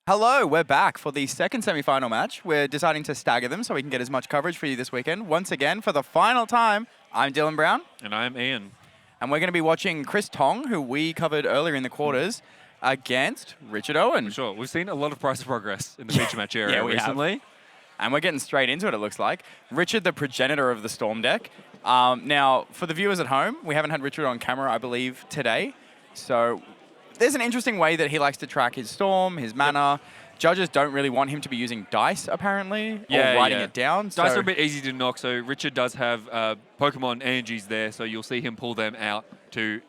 Hello, we're back for the second semi-final match. We're deciding to stagger them so we can get as much coverage for you this weekend. Once again, for the final time, I'm Dylan Brown. And I'm Ian. And we're going to be watching Chris Tong, who we covered earlier in the quarters, against Richard Owen. For sure. We've seen a lot of price progress in the feature match area recently. And we're getting straight into it, it looks like. Richard, the progenitor of the Storm deck. Now, for the viewers at home, we haven't had Richard on camera, I believe, today. So there's an interesting way that he likes to track his Storm, his mana. Yep. Judges don't really want him to be using dice, apparently, or writing it down. Dice are a bit easy to knock, so Richard does have Pokemon energies there, so you'll see him pull them out to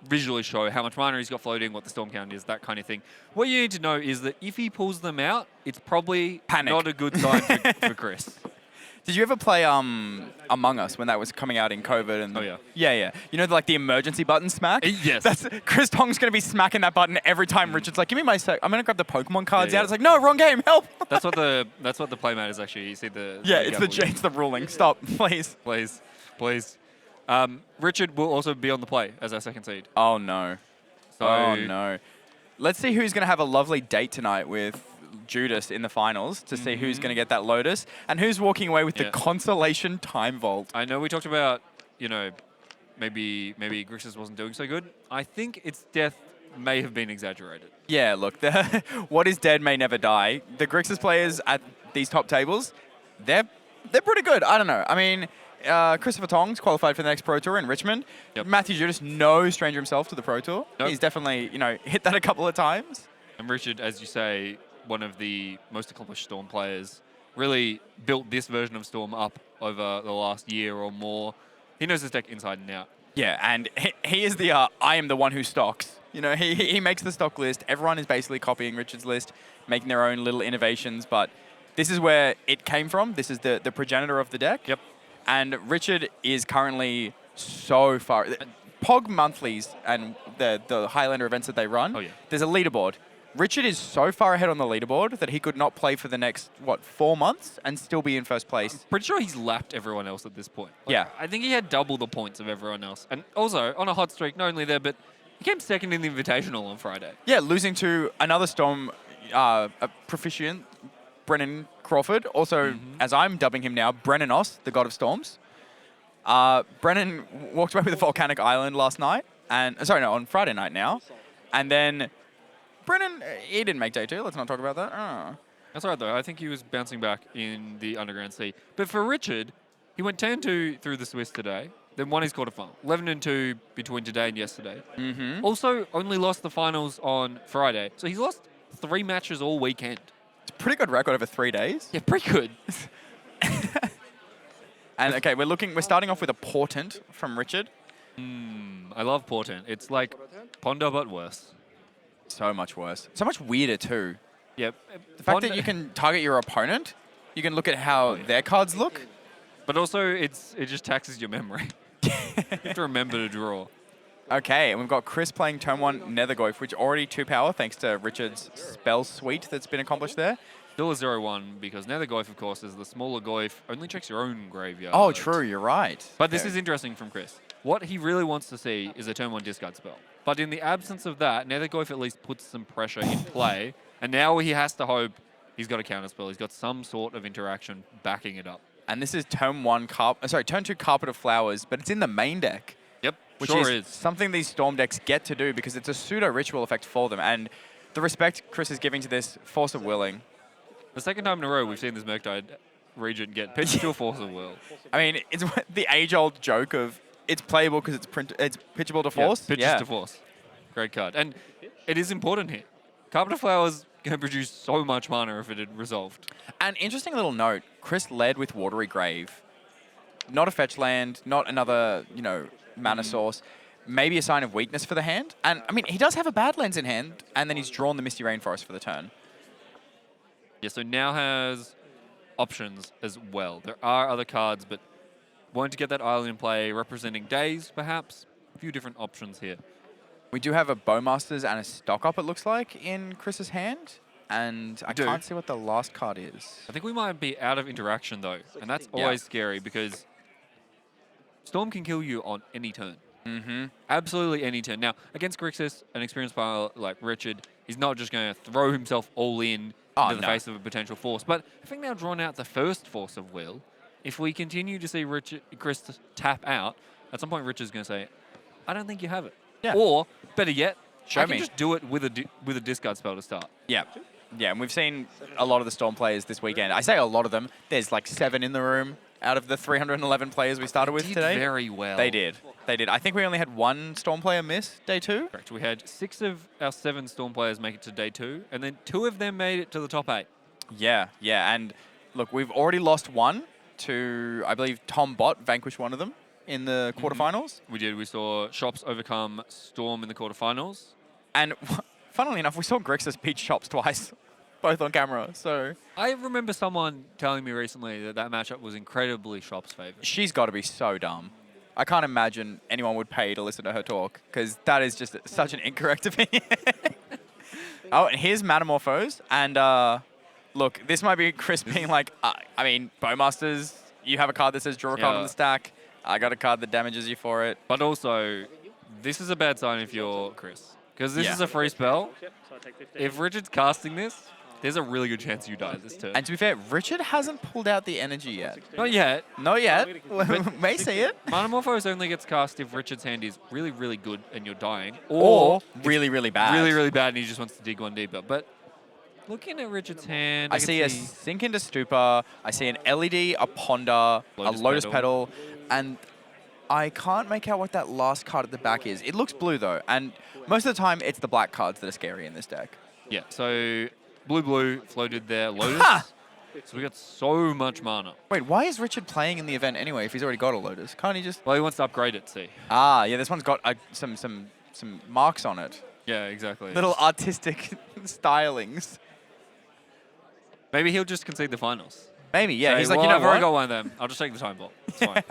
visually show how much mana he's got floating, what the Storm count is, that kind of thing. What you need to know is that if he pulls them out, it's probably not a good sign for Chris. Did you ever play Among Us when that was coming out in COVID? And oh, yeah. Yeah. You know, like the emergency button smack? Yes. That's Chris Tong's going to be smacking that button every time Richard's like, give me my sec. I'm going to grab the Pokemon cards out. It's like, no, wrong game, help. That's what the playmat is actually. You see the... Yeah, it's the ruling. Stop, please. Please. Richard will also be on the play as our second seed. Oh, no. Let's see who's going to have a lovely date tonight with Judas in the finals to see who's going to get that Lotus and who's walking away with the consolation time vault. I know we talked about, maybe Grixis wasn't doing so good. I think its death may have been exaggerated. Yeah, look, what is dead may never die. The Grixis players at these top tables, they're pretty good. I don't know. I mean, Christopher Tong's qualified for the next Pro Tour in Richmond. Yep. Matthew Judas, no stranger himself to the Pro Tour. Nope. He's definitely, hit that a couple of times. And Richard, as you say, one of the most accomplished Storm players, really built this version of Storm up over the last year or more. He knows his deck inside and out. Yeah, and he is the I am the one who stocks. He makes the stock list. Everyone is basically copying Richard's list, making their own little innovations, but this is where it came from. This is the progenitor of the deck. Yep. And Richard is currently so far. POG monthlies and the Highlander events that they run, there's a leaderboard. Richard is so far ahead on the leaderboard that he could not play for the next, 4 months and still be in first place. I'm pretty sure he's lapped everyone else at this point. I think he had double the points of everyone else. And also, on a hot streak, not only there, but he came second in the Invitational on Friday. Yeah, losing to another Storm proficient, Brennan Crawford. Also, as I'm dubbing him now, Brennanos, the God of Storms. Brennan walked away with a volcanic island last night. On Friday night now. And then Brennan, he didn't make day 2. Let's not talk about that. Oh. That's all right, though. I think he was bouncing back in the Underground Sea. But for Richard, he went 10-2 through the Swiss today, then won his quarterfinal. 11-2 between today and yesterday. Also, only lost the finals on Friday. So he's lost 3 matches all weekend. It's a pretty good record over 3 days. Yeah, pretty good. And okay, we're starting off with a portent from Richard. I love portent. It's like Ponder, but worse. So much worse. So much weirder, too. Yep. The fact that you can target your opponent, you can look at how their cards look. But also, it just taxes your memory. You have to remember to draw. Okay, and we've got Chris playing turn 1 Nethergoyf, which already 2 power, thanks to Richard's spell suite that's been accomplished there. Still a 0-1, because Nethergoyf, of course, is the smaller Goyf, only checks your own graveyard. Oh, true, you're right. But this is interesting from Chris. What he really wants to see is a turn 1 discard spell. But in the absence of that, Nethergoyf at least puts some pressure in play, and now he has to hope he's got a counterspell. He's got some sort of interaction backing it up. And this is turn 2 Carpet of Flowers, but it's in the main deck. Yep, which sure is something these Storm decks get to do because it's a pseudo-ritual effect for them. And the respect Chris is giving to this Force of Willing. The second time in a row we've seen this Murktide Regent get pitched to a Force of Will. I mean, it's the age-old joke of it's playable because it's pitchable to Force. Pitches to Force. Great card. And it is important here. Carpet of Flowers can produce so much mana if it had resolved. An interesting little note, Chris led with Watery Grave. Not a fetch land, not another, mana source. Maybe a sign of weakness for the hand. And, I mean, he does have a Badlands in hand, and then he's drawn the Misty Rainforest for the turn. Yeah, so now has options as well. There are other cards, but wanting to get that island in play, representing days, perhaps. A few different options here. We do have a Bowmasters and a Stock Up, it looks like, in Chris's hand. And I can't see what the last card is. I think we might be out of interaction, though. And that's always scary because Storm can kill you on any turn. Absolutely any turn. Now, against Grixis, an experienced player like Richard, he's not just going to throw himself all in into the face of a potential force. But having now drawn out the first force of will, if we continue to see Chris tap out, at some point Richard's going to say, I don't think you have it. Yeah. Or, better yet, Show I me. can just do it with a discard spell to start. Yeah. Yeah, and we've seen a lot of the Storm players this weekend. I say a lot of them. There's like 7 in the room out of the 311 players we started with today. Very well. They did. They did. I think we only had 1 Storm player miss day 2. Correct. We had 6 of our 7 Storm players make it to day 2, and then 2 of them made it to the top 8. Yeah, yeah. And look, we've already lost 1 to, I believe, Tom Bot vanquished one of them in the quarterfinals. We did. We saw Shops overcome Storm in the quarterfinals. And funnily enough, we saw Grixis beat Shops twice, both on camera. So I remember someone telling me recently that matchup was incredibly Shops' favour. she's got to be so dumb. I can't imagine anyone would pay to listen to her talk, because that is just such an incorrect opinion. Oh, and here's Metamorphose. And look, this might be Chris being like, I mean, Bowmasters, you have a card that says draw a card on the stack. I got a card that damages you for it. But also, this is a bad sign if you're Chris. Because this is a free spell. If Richard's casting this, there's a really good chance you die this turn. And to be fair, Richard hasn't pulled out the energy yet. Not yet. Not yet. May see it. Metamorphose only gets cast if Richard's hand is really, really good and you're dying. Or really, really bad. Really, really bad and he just wants to dig one deeper. But looking at Richard's hand, I see a Sink into Stupor, I see an LED, a Ponder, a Lotus Petal, and I can't make out what that last card at the back is. It looks blue though, and most of the time it's the black cards that are scary in this deck. Yeah, so blue floated there, Lotus. So we got so much mana. Wait, why is Richard playing in the event anyway if he's already got a Lotus? Can't he just... Well, he wants to upgrade it, see. Ah, yeah, this one's got some marks on it. Yeah, exactly. Little artistic stylings. Maybe he'll just concede the finals. Maybe, yeah. Say, He's like, well, you know I've already what? got one of them. I'll just take the time ball. It's fine.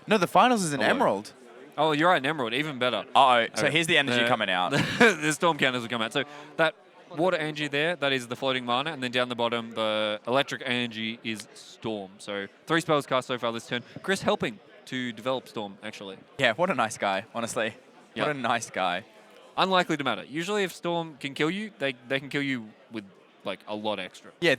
No, the finals is an Emerald. Oh, you're right, an Emerald. Even better. Uh-oh. So here's the energy coming out. The Storm counters will come out. So that water energy there, that is the floating mana. And then down the bottom, the electric energy is Storm. So 3 spells cast so far this turn. Chris helping to develop Storm, actually. Yeah, what a nice guy, honestly. Yep. What a nice guy. Unlikely to matter. Usually if Storm can kill you, they can kill you with like a lot extra. Yeah,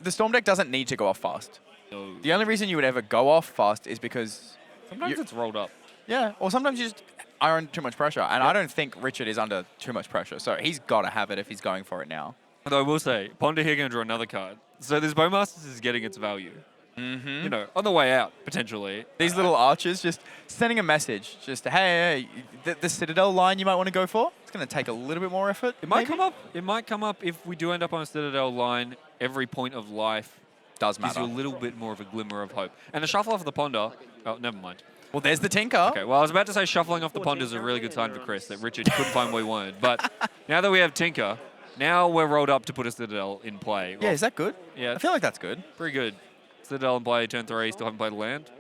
the Storm deck doesn't need to go off fast. No. The only reason you would ever go off fast is because... Sometimes it's rolled up. Yeah, or sometimes you just are under too much pressure. And I don't think Richard is under too much pressure. So he's got to have it if he's going for it now. Although I will say, Ponder here going to draw another card. So this Bowmasters is getting its value. You know, on the way out, potentially. These little archers just sending a message. Just, hey, the Citadel line you might want to go for. It's going to take a little bit more effort. It might come up. It might come up if we do end up on a Citadel line. Every point of life does gives matter. you a little bit more of a glimmer of hope. And a shuffle off the Ponder. Oh, never mind. Well, there's the Tinker. Okay, well, I was about to say shuffling off the Ponder is a really good sign for Chris that Richard couldn't find what he wanted. But now that we have Tinker, now we're rolled up to put a Citadel in play. Yeah, is that good? Yeah. I feel like that's good. Pretty good. Citadel in play, turn 3, still haven't played a land.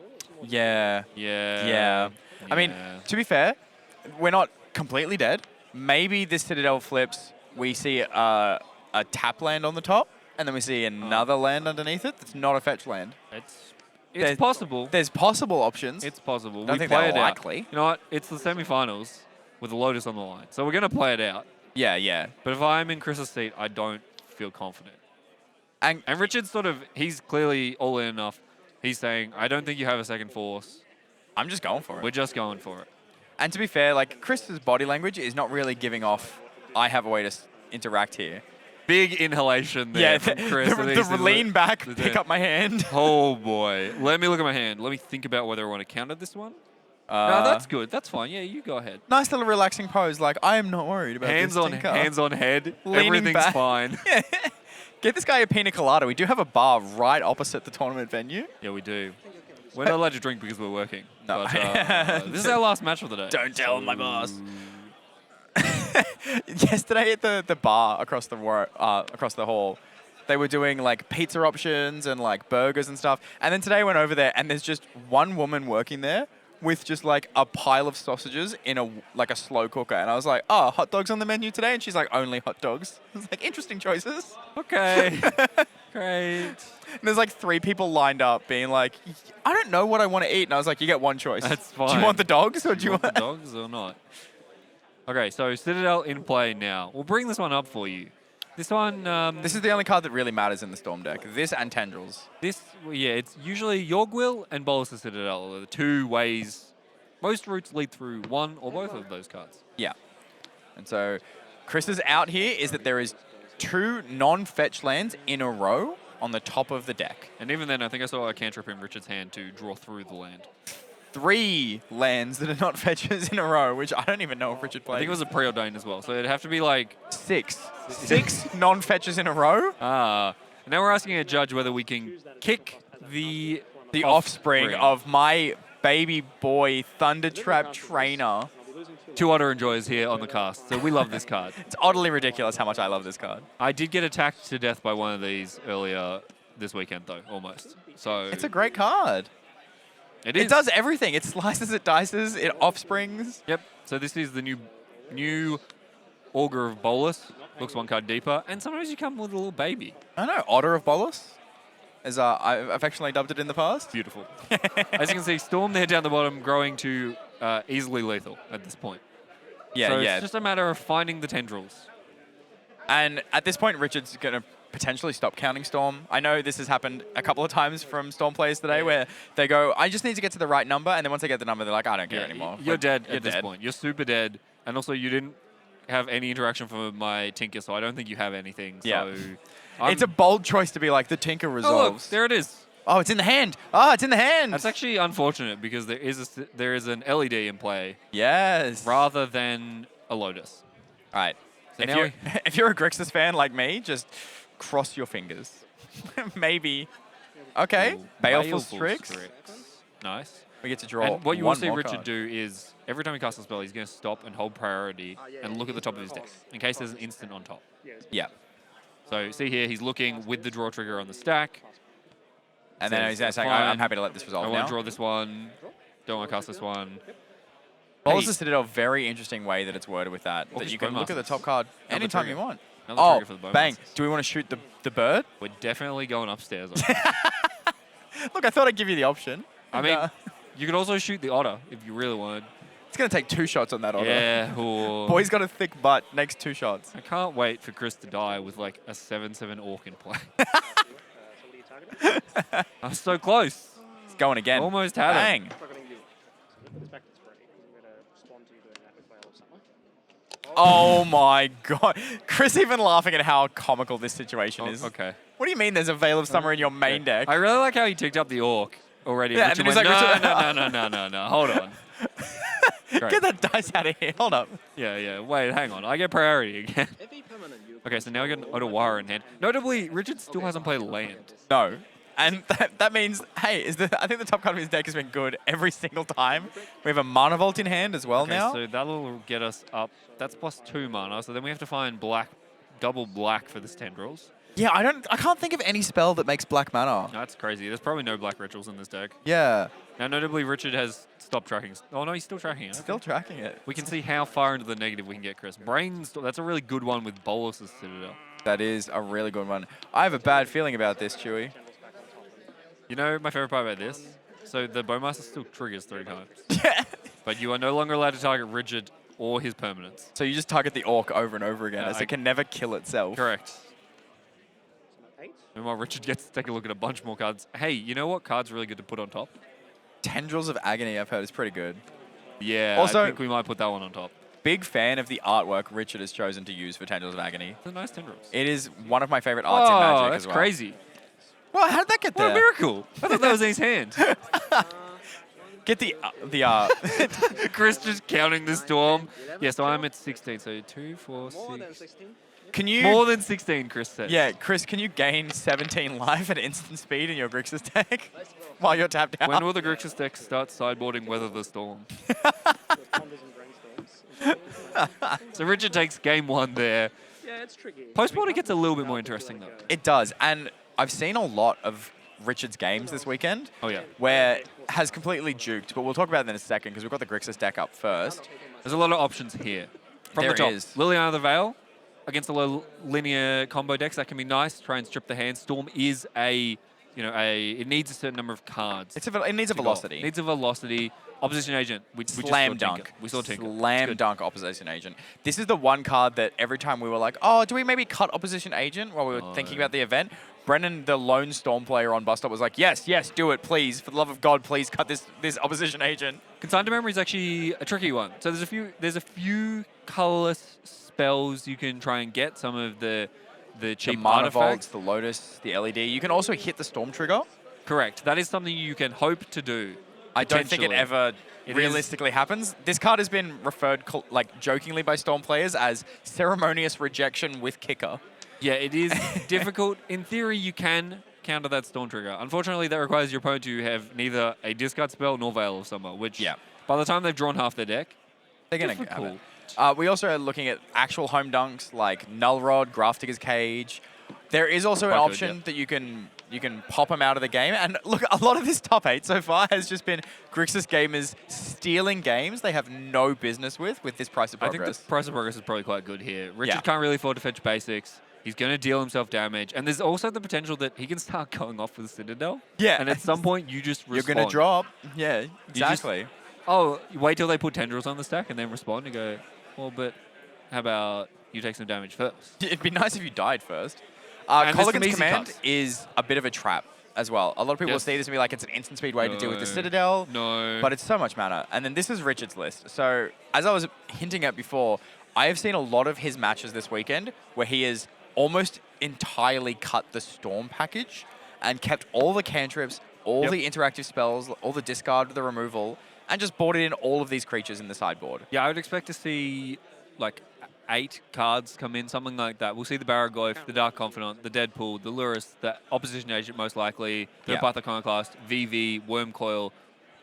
Yeah. Yeah. I mean, to be fair, we're not completely dead. Maybe this Citadel flips, we see a tap land on the top, and then we see another land underneath it that's not a fetch land. It's possible. There's possible options. It's possible. Don't We think play they're it likely. out. You know what? It's the semi-finals with the Lotus on the line. So we're going to play it out. Yeah. But if I'm in Chris's seat, I don't feel confident. And Richard's he's clearly all in enough. He's saying, I don't think you have a second force. I'm just going for it. We're just going for it. And to be fair, like, Chris's body language is not really giving off, I have a way to interact here. Big inhalation there from Chris. the lean back, pick up my hand. Oh, boy. Let me look at my hand. Let me think about whether I want to counter this one. No, that's good. That's fine. Yeah, you go ahead. Nice little relaxing pose. Like, I am not worried about hands this on Tinker. Hands on head. Leaning Everything's back. fine. Get this guy a pina colada. We do have a bar right opposite the tournament venue. Yeah, we do. We're not allowed to drink because we're working. No. But, this is our last match of the day. Don't tell my boss. Yesterday at the bar across the hall, they were doing like pizza options and like burgers and stuff. And then today I went over there and there's just one woman working there with just like a pile of sausages in a slow cooker, and I was like, "Oh, hot dogs on the menu today," and she's like, "Only hot dogs." I was like, "Interesting choices." Okay. Great. And there's like 3 people lined up, being like, "I don't know what I want to eat," and I was like, "You get one choice. That's Do fine. you want the dogs or Do you want the dogs or not? Okay, so Citadel in play now. We'll bring this one up for you. This one, This is the only card that really matters in the Storm deck. This and Tendrils. it's usually Yorgwill and Bolus's Citadel are the 2 ways. Most routes lead through one or both of those cards. Yeah. And so Chris's out here is that there is 2 non-fetch lands in a row on the top of the deck. And even then, I think I saw a cantrip in Richard's hand to draw through the land. 3 lands that are not fetches in a row, which I don't even know if Richard played. I think it was a preordained as well, so it'd have to be like 6. 6 non-fetches in a row? now we're asking a judge whether we can kick the offspring of my baby boy Thundertrap trainer. 2 Otter Enjoyers here on the cast, so we love this card. It's oddly ridiculous how much I love this card. I did get attacked to death by one of these earlier this weekend, though, almost. So It's a great card. It does everything. It slices, it dices, it offsprings. Yep. So this is the new Augur of Bolus. Looks 1 card deeper, and sometimes you come with a little baby. I don't know, Otter of Bolus, as I've affectionately dubbed it in the past. Beautiful. As you can see, Storm there down the bottom, growing to easily lethal at this point. Yeah, so yeah. It's just a matter of finding the tendrils. And at this point, Richard's going to potentially stop counting Storm. I know this has happened a couple of times from Storm players today where they go, I just need to get to the right number, and then once they get the number, they're like, I don't care anymore. You're Like, dead you're at this dead. point. You're super dead. And also, you didn't have any interaction from my Tinker, so I don't think you have anything. Yeah. So It's a bold choice to be like, the Tinker Oh, look, resolves. there it is. Oh, it's in the hand. Oh, it's in the hand. That's actually unfortunate because there is an LED in play Yes. rather than a Lotus. All right. So If now you're, if you're a Grixis fan like me, just cross your fingers. Maybe. Okay. Ooh, Baleful Strix. Nice. We get to draw And what you will one see more Richard card. do is every time he casts a spell, he's going to stop and hold priority and look at the top of his deck in case there's an instant on top. Yeah. So see here, he's looking with the draw trigger on the stack. And then he's saying, Fine. I'm happy to let this I resolve want now. to draw this one. Don't want to cast this one. Bolus Hey. has Citadel, very interesting way that it's worded with that. Or That just you can look at the Bowmasters. top card Another anytime trigger. you want. Another Oh, trigger for the bang. Bowmasters. Do we want to shoot the bird? We're definitely going upstairs. Look, I thought I'd give you the option. I And, mean, you could also shoot the otter if you really wanted. it's going to take 2 shots on that otter. Yeah. Or Boy's got a thick butt, next 2 shots. I can't wait for Chris to die with like a 7/7 orc in play. I'm so close. It's going again. Almost had him. Bang. Oh my god. Chris even laughing at how comical this situation is. Oh, okay. What do you mean there's a Veil of Summer in your main deck? I really like how he ticked up the orc already. Yeah, Richard and then he's went, like, no, hold on. Great. Get that dice out of here. Hold up. Yeah, wait, hang on. I get priority again. Okay, so now we got an Otawara in hand. Notably, Richard still hasn't played land. No. And that means, hey, I think the top card of his deck has been good every single time. We have a Mana Vault in hand as well Okay, now. so that'll get us up. That's +2 mana, so then we have to find black, double black for this tendrils. Yeah, I can't think of any spell that makes black mana. That's crazy. There's probably no black rituals in this deck. Yeah. Now, notably, Richard has stopped tracking. Oh, no, he's still tracking it. Still tracking it. We can see how far into the negative we can get, Chris. Brainstorm, that's a really good one with Bolus's Citadel. That is a really good one. I have a bad feeling about this, Chewy. You know my favorite part about this? So the Bowmaster still triggers 3 times. Yeah. But you are no longer allowed to target Richard or his permanents. So you just target the orc over and over again, Yeah, as it can never kill itself. Correct. Meanwhile, Richard gets to take a look at a bunch more cards. Hey, you know what card's really good to put on top? Tendrils of Agony, I've heard, is pretty good. Yeah, Also- I think we might put that one on top. Big fan of the artwork Richard has chosen to use for Tendrils of Agony. It's a nice tendrils. It is one of my favorite arts in Magic that's as well. crazy. Well, how did that get What a there? miracle. I thought that was in his hand. Get the Chris just counting the storm. Yeah, so I'm at 16. So 2, 4, 6. Can you More than 16, Chris says. Yeah, Chris, can you gain 17 life at instant speed in your Grixis deck while you're tapped out? When will the Grixis deck start sideboarding Weather the Storm? So Richard takes game 1 there. Yeah, it's tricky. Postboarding gets a little bit more interesting though. It does, and I've seen a lot of Richard's games this weekend. Oh, yeah. Where has completely juked, but we'll talk about that in a second because we've got the Grixis deck up first. There's a lot of options here. From There the top, is. Liliana the Veil against the low linear combo decks. That can be nice. Try and strip the hand. Storm is it needs a certain number of cards. It needs a velocity. It needs a velocity. Opposition Agent. We just Slam saw dunk. Tinker. We saw Tinker. Slam dunk opposition agent. This is the one card that every time we were like, oh, do we maybe cut opposition agent while we were thinking about the event? Brennan, the lone Storm player on Bus Stop, was like, yes, do it, please. For the love of God, please cut this opposition agent. Consigned to Memory is actually a tricky one. So there's a few colorless spells you can try and get. Some of the cheap Mana Vaults, artifacts. the Lotus, the LED. You can also hit the Storm trigger. Correct. That is something you can hope to do. I don't think it potentially. ever It realistically happens. This card has been referred jokingly by Storm players as ceremonious rejection with kicker. Yeah, it is difficult. In theory, you can counter that Storm trigger. Unfortunately, that requires your opponent to have neither a discard spell nor Veil of Summer, which by the time they've drawn half their deck, they're going to have it. We also are looking at actual home dunks like Null Rod, Grafdigger's Cage. There is also an option that you can pop them out of the game. And look, a lot of this top 8 so far has just been Grixis gamers stealing games they have no business with this Price of Progress. I think the Price of Progress is probably quite good here. Richard can't really afford to fetch basics. He's going to deal himself damage. And there's also the potential that he can start going off with Citadel. Yeah. And at some point, you just respond. You're going to drop. Yeah, exactly. You wait till they put Tendrils on the stack and then respond and go, well, but how about you take some damage first? It'd be nice if you died first. And Colligan's Command is a bit of a trap as well. A lot of people will see this and be like, it's an instant speed way to deal with the Citadel. No. But it's so much mana. And then this is Richard's list. So as I was hinting at before, I have seen a lot of his matches this weekend where he has almost entirely cut the Storm package and kept all the cantrips, all the interactive spells, all the discard, the removal, and just bought in all of these creatures in the sideboard. Yeah, I would expect to see like 8 cards come in, something like that. We'll see the Baraglyph, the Dark Confidant, the Deadpool, the Lurrus, the Opposition Agent most likely, the Path Iconoclast, VV, Wormcoil.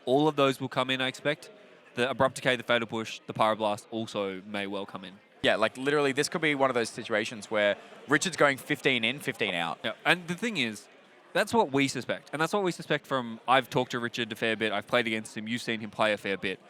All of those will come in, I expect. The Abrupt Decay, the Fatal Push, the Pyroblast also may well come in. Yeah, like literally this could be one of those situations where Richard's going 15 in, 15 out. Yeah, and the thing is, that's what we suspect. And that's what we suspect from, I've talked to Richard a fair bit, I've played against him, you've seen him play a fair bit.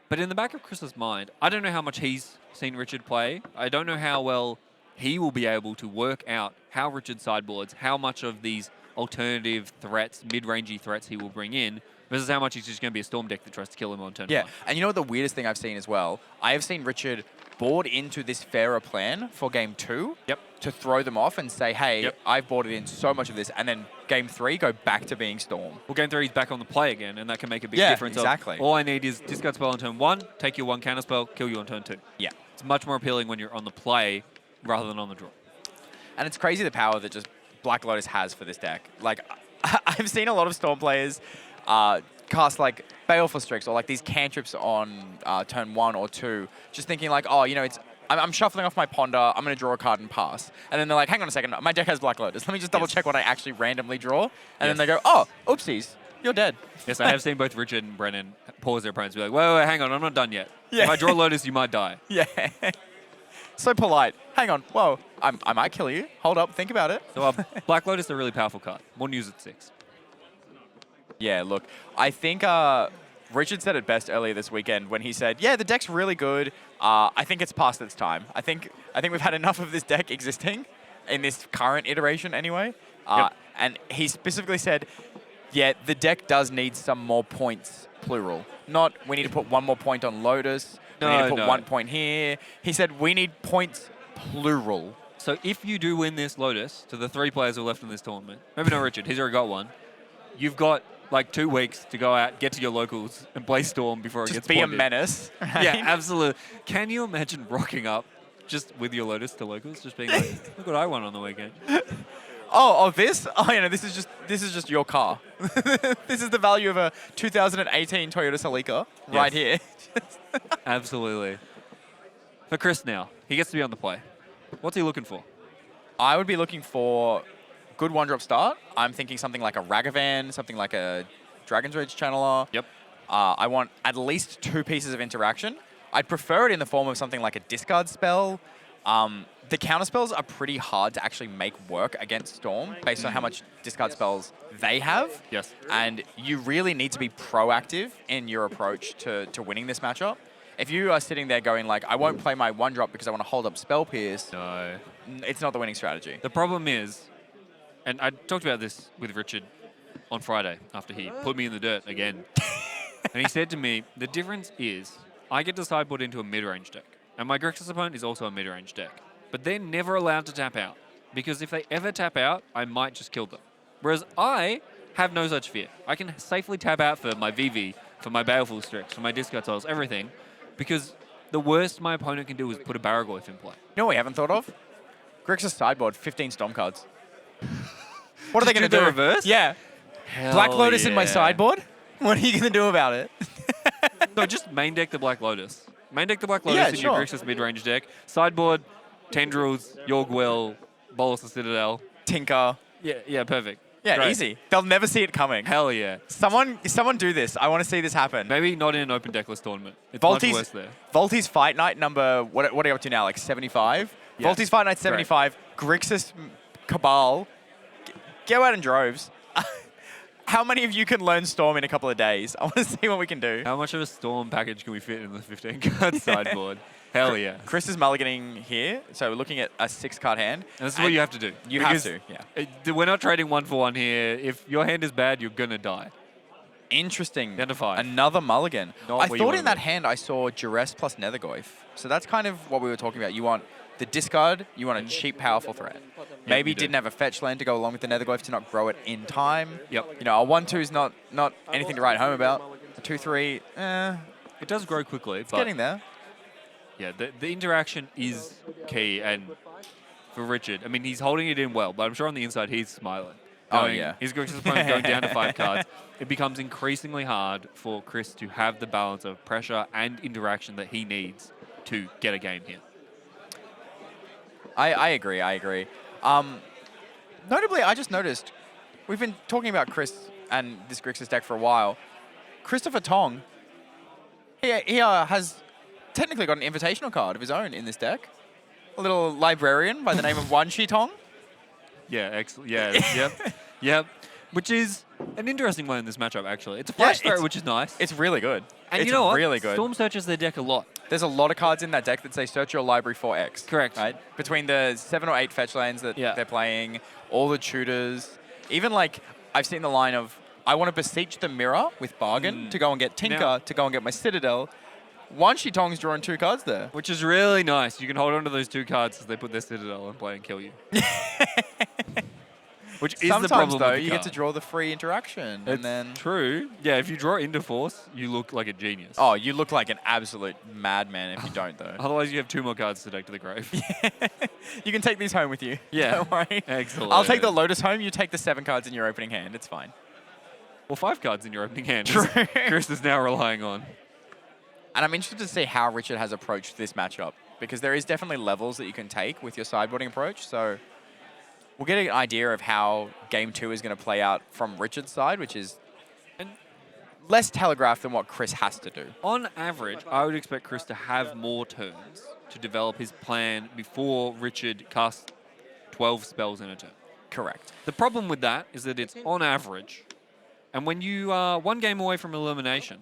But in the back of Chris's mind, I don't know how much he's seen Richard play. I don't know how well he will be able to work out how Richard sideboards, how much of these alternative threats, mid-rangey threats he will bring in, versus how much he's just going to be a Storm deck that tries to kill him on turn 1. And you know what the weirdest thing I've seen as well? I have seen Richard board into this fairer plan for game 2 to throw them off and say, hey, I've boarded in so much of this, and then game 3 go back to being Storm. Well, game 3 he's back on the play again, and that can make a big difference. Exactly. All I need is discard spell on turn 1, take your 1 counter spell, kill you on turn 2. Yeah. It's much more appealing when you're on the play rather than on the draw. And it's crazy the power that just Black Lotus has for this deck. Like, I've seen a lot of Storm players cast like Baleful Strix or like these cantrips on turn 1 or 2, just thinking like, oh, you know, I'm shuffling off my Ponder, I'm going to draw a card and pass. And then they're like, hang on a second, my deck has Black Lotus. Let me just double check what I actually randomly draw. And then they go, oh, oopsies, you're dead. Yes, I have seen both Richard and Brennan pause their opponents and be like, wait, hang on, I'm not done yet. If I draw Lotus, you might die. Yeah. So polite. Hang on, whoa, I might kill you. Hold up, think about it. So Black Lotus is a really powerful card. One use at 6. Yeah, look, I think Richard said it best earlier this weekend when he said, yeah, the deck's really good. I think it's past its time. I think we've had enough of this deck existing in this current iteration anyway. And he specifically said, yeah, the deck does need some more points, plural. Not we need to put 1 more point on Lotus. We need to put 1 point here. He said we need points, plural. So if you do win this Lotus to the 3 players who are left in this tournament, maybe not Richard, he's already got one. You've got like 2 weeks to go out, get to your locals, and play Storm before it gets be pointed. a menace. Right? Yeah, absolutely. Can you imagine rocking up just with your Lotus to locals, just being like, look what I won on the weekend? This? Oh, you know, this is just your car. This is the value of a 2018 Toyota Celica right here. Absolutely. For Chris now, he gets to be on the play. What's he looking for? I would be looking for good 1-drop start. I'm thinking something like a Ragavan, something like a Dragon's Rage Channeler. Yep. I want at least 2 pieces of interaction. I'd prefer it in the form of something like a discard spell The counterspells are pretty hard to actually make work against Storm based on how much discard spells they have. Yes. And you really need to be proactive in your approach to winning this matchup. If you are sitting there going like, I won't play my 1-drop because I want to hold up Spell Pierce, No. it's not the winning strategy. The problem is, and I talked about this with Richard on Friday after he put me in the dirt again. And he said to me, the difference is I get to sideboard into a mid-range deck. And my Grixis opponent is also a mid-range deck. But they're never allowed to tap out. Because if they ever tap out, I might just kill them. Whereas I have no such fear. I can safely tap out for my VV, for my Baleful Strix, for my Discard Souls, everything. Because the worst my opponent can do is put a Baragorth in play. You know what we haven't thought of? Grixis sideboard, 15 Storm cards. What are they going to do do? the reverse? Yeah. Hell Black Lotus in my yeah. sideboard? What are you going to do about it? No, just main deck the Black Lotus. Main deck the Black Lotus Yeah, in sure. your Grixis mid-range deck. Sideboard, Tendrils, Yorgwell, Bolus the Citadel. Tinker. Yeah, perfect. Yeah, Great. easy. They'll never see it coming. Hell yeah. Someone do this. I want to see this happen. Maybe not in an open deckless tournament. It's much worse Volty's, there. Volty's Fight Night number, what are you up to now, like 75? Yeah. Volty's Fight Night 75, Grixis Cabal, go out in droves. How many of you can learn Storm in a couple of days? I want to see what we can do. How much of a Storm package can we fit in the 15-card sideboard? Hell yeah. Chris is mulliganing here, so we're looking at a 6-card hand. And this is what you have to do. You have Because to, yeah. We're not trading 1 for 1 here. If your hand is bad, you're going to die. Interesting. Down to 5. Another mulligan. Not I what you thought wanna in that do. hand I saw Duress plus Nethergoyf. So that's kind of what we were talking about. You want the discard, you want a cheap, powerful threat. Maybe you do. didn't have a fetch land to go along with the Nethergoyf to not grow it in time. Yep. You know, a 1-2 is not anything to write home about. A 2-3, It does grow quickly. it's getting there. Yeah, the interaction is key. And for Richard, I mean, he's holding it in well, but I'm sure on the inside he's smiling. Oh, Knowing yeah. His Grixis opponent going down to 5 cards. It becomes increasingly hard for Chris to have the balance of pressure and interaction that he needs to get a game here. I agree. Notably, I just noticed, we've been talking about Chris and this Grixis deck for a while. Christopher Tong, he has technically got an invitational card of his own in this deck. A little librarian by the name of Wan Shi Tong. Yeah, excellent. Yeah, yep. Which is an interesting one in this matchup, actually. It's a flash threat, which is nice. It's really good. And it's you know what? really good. Storm searches their deck a lot. There's a lot of cards in that deck that say search your library for X. Correct. Right? Between the 7 or 8 fetch lands that they're playing, all the tutors, even like I've seen the line of I want to beseech the mirror with bargain to go and get Tinker, to go and get my Citadel. Wan Shi Tong's drawing 2 cards there. Which is really nice. You can hold on to those 2 cards as they put their Citadel in play and kill you. Which is Sometimes, the problem though, with the you card. get to draw the free interaction. It's and then true. Yeah, if you draw into force, you look like a genius. Oh, you look like an absolute madman if you don't, though. Otherwise, you have 2 more cards to take to the grave. You can take these home with you. Yeah. Don't worry. Excellent. I'll take the Lotus home. You take the 7 cards in your opening hand. It's fine. Well, 5 cards in your opening hand. True. Chris is now relying on. And I'm interested to see how Richard has approached this matchup, because there is definitely levels that you can take with your sideboarding approach. So we'll get an idea of how Game 2 is going to play out from Richard's side, which is less telegraphed than what Chris has to do. On average, I would expect Chris to have more turns to develop his plan before Richard casts 12 spells in a turn. Correct. The problem with that is that it's on average. And when you are 1 game away from elimination,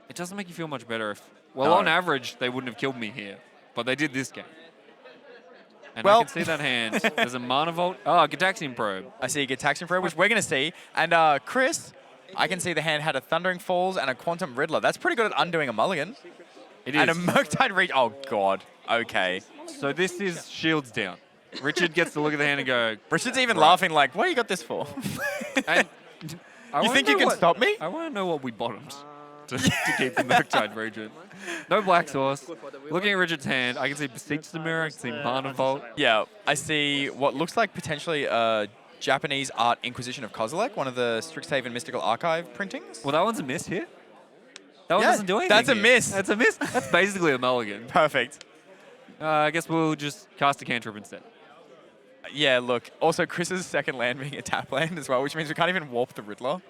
it doesn't make you feel much better if, well, No. on average, they wouldn't have killed me here. But they did this game. And Well- I can see that hand. There's a Mana Vault. Oh, Gitaxian Probe. I see a Gitaxian Probe, which we're going to see. And Chris, I can see the hand had a Thundering Falls and a Quantum Riddler. That's pretty good at undoing a mulligan. It is. And a Murktide Reach. Oh, God. Okay. So this is shields down. Richard gets to look at the hand and go, Richard's even laughing like, what do you got this for? and I You wanna think you know can what- stop me? I want to know what we bottomed to keep the Murktide Regent. No Black Source. Looking at Richard's hand, I can see Beseech the Mirror, I can see Mana Vault. Yeah, I see what looks like potentially a Japanese Art Inquisition of Kozilek, one of the Strixhaven Mystical Archive printings. Well, that one's a miss here. That one Yeah, doesn't do anything. that's a here. miss. That's a miss. That's basically a mulligan. Perfect. I guess we'll just cast a cantrip instead. Yeah, look. Also, Chris's second land being a tap land as well, which means we can't even warp the Riddler.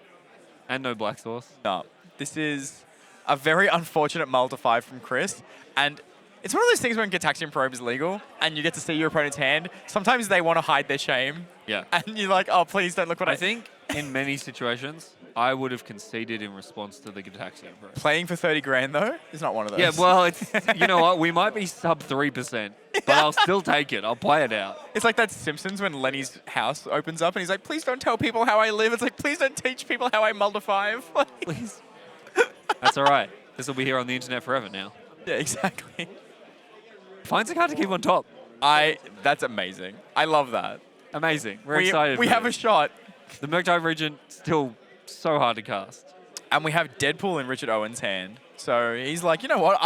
And no Black Source. No. This is a very unfortunate mull to 5 from Chris. And It's one of those things when Gitaxian Probe is legal and you get to see your opponent's hand. Sometimes they want to hide their shame. Yeah. And you're like, oh, please don't look what I think in many situations, I would have conceded in response to the Gitaxian Probe. Playing for 30 grand, though, is not one of those. Yeah, well, it's, you know what? We might be sub 3%, but I'll still take it. I'll play it out. It's like that Simpsons when Lenny's house opens up and he's like, please don't tell people how I live. It's like, please don't teach people how I mulled a 5. Please. That's all right. This will be here on the internet forever now. Yeah, exactly. Finds a card to keep on top. That's amazing. I love that. Amazing. We're excited. We have a shot. The Murktide Regent, still so hard to cast. And we have Deadpool in Richard Owen's hand. So he's like, you know what?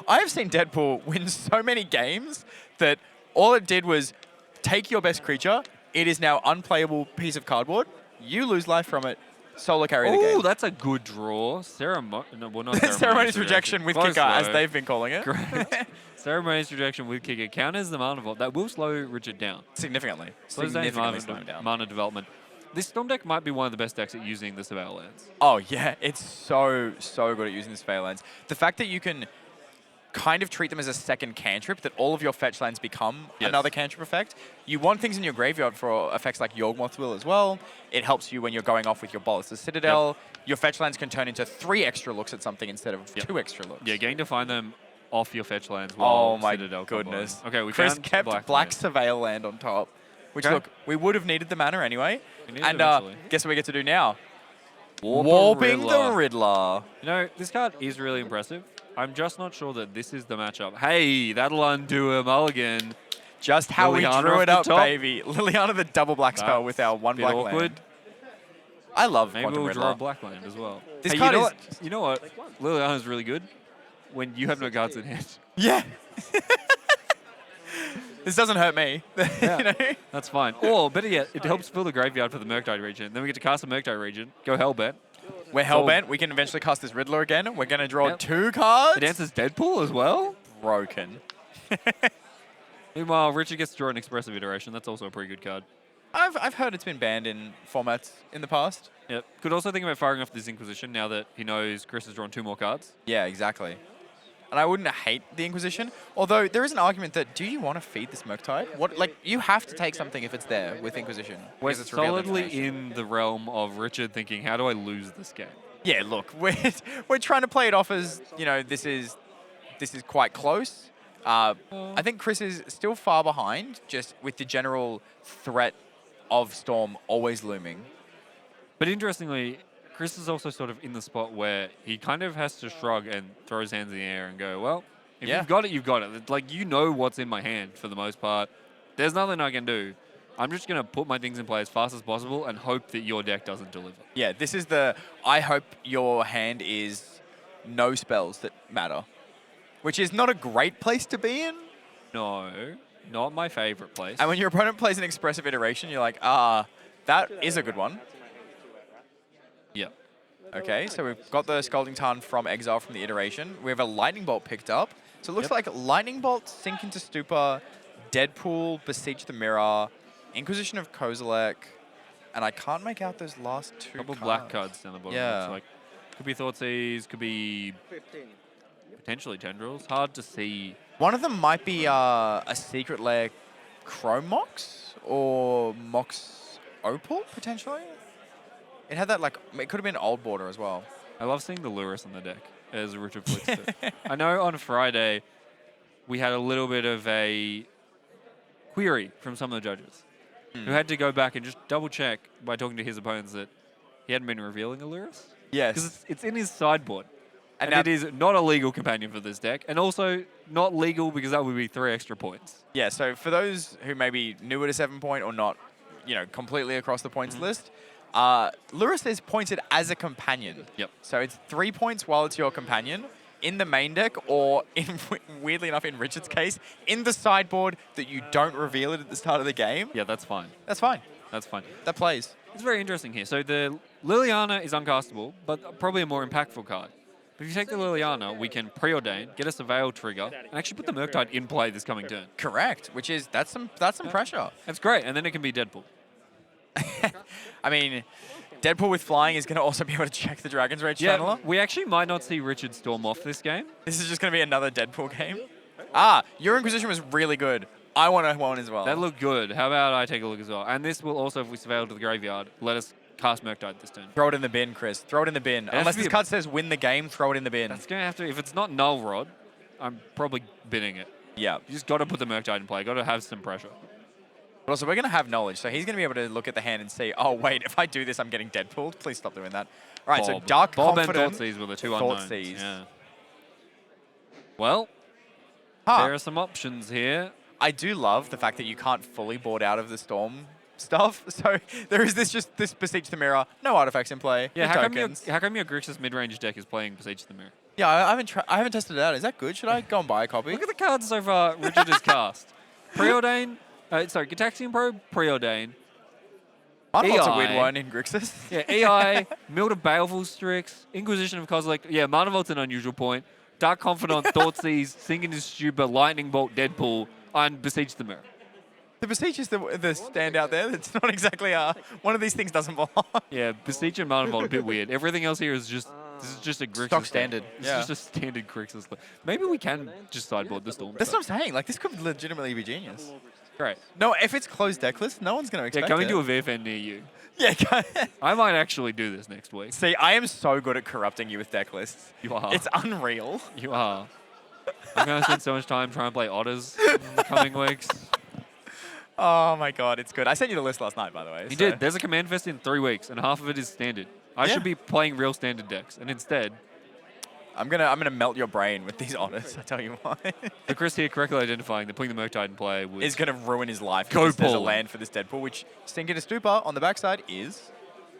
I have seen Deadpool win so many games that all it did was take your best creature. It is now unplayable piece of cardboard. You lose life from it. Solo carry the game. Oh, that's a good draw. Ceremonious rejection with kicker, as they've been calling it. Great. Ceremonious rejection with kicker counters the mana vault. That will slow Richard down. Significantly. Slows down mana development. This Storm deck might be one of the best decks at using the Surveil lands. Oh, yeah. It's so good at using the Surveil lands. The fact that you can kind of treat them as a second cantrip, that all of your fetch lands become another cantrip effect. You want things in your graveyard for effects like Yawgmoth's Will as well. It helps you when you're going off with your Bolas' Citadel. Your fetch lands can turn into 3 extra looks at something instead of 2 extra looks. Yeah, getting to find them off your fetch lands while my Citadel goodness. Okay, we Chris found kept Black Surveil land on top, which, look, we would have needed the mana anyway. And guess what we get to do now? Warping the Riddler. You know, this card is really impressive. I'm just not sure that this is the matchup. Hey, that'll undo a mulligan. Just how Liliana we drew it up, top. Baby. Liliana the double black spell with our 1 black land. I love Maybe Quantum we'll Riddler. draw a black land as well. This hey, card you know what? Liliana's really good when you have no cards in hand. Yeah. This doesn't hurt me. Yeah, you know? that's fine. Or, better yet, it helps fill the graveyard for the Murktide Regent. Then we get to cast a Murktide Regent, go Hellbent. We're Hellbent. We can eventually cast this Riddler again. We're going to draw 2 cards. It answers Deadpool as well. Broken. Meanwhile, Richard gets to draw an Expressive Iteration. That's also a pretty good card. I've heard it's been banned in formats in the past. Yep. Could also think about firing off this Inquisition now that he knows Chris has drawn 2 more cards. Yeah, exactly. And I wouldn't hate the Inquisition. Although there is an argument that, do you want to feed this Murktide? You have to take something if it's there with Inquisition. We're it's revealed solidly information. in the realm of Richard thinking, how do I lose this game? Yeah, look, we're trying to play it off as, you know, this is quite close. I think Chris is still far behind, just with the general threat of Storm always looming. But interestingly, Chris is also sort of in the spot where he kind of has to shrug and throw his hands in the air and go, well, if you've got it, you've got it. It's like, you know what's in my hand for the most part. There's nothing I can do. I'm just going to put my things in play as fast as possible and hope that your deck doesn't deliver. Yeah, this is I hope your hand is no spells that matter, which is not a great place to be in. No, not my favorite place. And when your opponent plays an Expressive Iteration, you're like, that is a good one. Yep. Okay, so we've got the Scalding Tarn from Exile from the Iteration. We have a Lightning Bolt picked up. So it looks like Lightning Bolt, Sink into Stupor, Deadpool, Beseech the Mirror, Inquisition of Kozilek, and I can't make out those last 2 couple cards. Black cards down the bottom. Yeah. It's like, could be Thoughtseize, could be potentially Tendrils. Hard to see. One of them might be a Secret Lair Chrome Mox or Mox Opal, potentially. It had that, it could have been Old Border as well. I love seeing the Lurrus on the deck as Richard flicks it. I know on Friday we had a little bit of a query from some of the judges who had to go back and just double check by talking to his opponents that he hadn't been revealing a Lurrus. Yes. Because it's in his sideboard. And it is not a legal companion for this deck. And also not legal because that would be 3 extra points. Yeah, so for those who maybe knew it a 7-point or not, completely across the points list, Lurrus is pointed as a companion. Yep. So it's 3 points while it's your companion in the main deck, or weirdly enough, in Richard's case, in the sideboard that you don't reveal it at the start of the game. Yeah, that's fine. That's fine. That's fine. That plays. It's very interesting here. So the Liliana is uncastable, but probably a more impactful card. But if you take the Liliana, we can preordain, get us a Veil trigger, and actually put the Murktide in play this coming turn. Correct, which is, that's some pressure. That's great, and then it can be Deadpool. I mean, Deadpool with flying is going to also be able to check the Dragon's Rage Channeler. We actually might not see Richard storm off this game. This is just going to be another Deadpool game. Your Inquisition was really good. I want one as well. That looked good. How about I take a look as well? And this will also, if we surveil to the graveyard, let us cast Murktide this turn. Throw it in the bin, Chris. Throw it in the bin. Unless this card says win the game, throw it in the bin. That's going to have to, if it's not Null Rod, I'm probably binning it. Yeah. You just got to put the Murktide in play. Got to have some pressure. But also, we're going to have knowledge, so he's going to be able to look at the hand and see, oh, wait, if I do this, I'm getting Deadpooled. Please stop doing that. All right, so Dark Bob Confident. and Thoughtseize were the two unknowns. Thoughtseize. Yeah. Well, there are some options here. I do love the fact that you can't fully board out of the Storm stuff. So there is this Beseech the Mirror, no artifacts in play, Yeah, no how tokens. come your Grixis mid-range deck is playing Beseech the Mirror? Yeah, I haven't tested it out. Is that good? Should I go and buy a copy? Look at the cards so far Richard has cast. Preordain, Gitaxian Probe, Preordain. Marvel's a EI. weird one in Grixis. Yeah, EI, Mill to Baleful Strix, Inquisition of Kozilek. Yeah, Marvel's an unusual point. Dark Confidant, Thoughtseize, Sink into Stupor, Lightning Bolt, Deadpool, and Beseech the Mirror. The Beseech is the standout there. That's not exactly one of these things doesn't belong. Yeah, Beseech and Marvel a bit weird. Everything else here is just this is just a Grixis. Stock standard. It's Yeah. just a standard Grixis. Maybe we can just sideboard the Storm. That's what I'm saying. Like, this could legitimately be genius. Great. No, if it's closed deck list, no one's going to Yeah, expect coming it. to a VFN near you. Yeah, I might actually do this next week. see, I am so good at corrupting you with deck lists. You are. It's unreal. You are. I'm going to spend so much time trying to play Otters in the coming weeks. Oh my god, it's good. I sent you the list last night, by the way. You did. There's a Command Fest in 3 weeks, and half of it is standard. I Yeah. should be playing real standard decks, and instead, I'm gonna melt your brain with these honors. I tell you why. the Chris here correctly identifying that putting the Murktide in play was Is gonna ruin his life. Go because there's a Paul. land for this Deadpool, which Sink into Stupor on the backside is.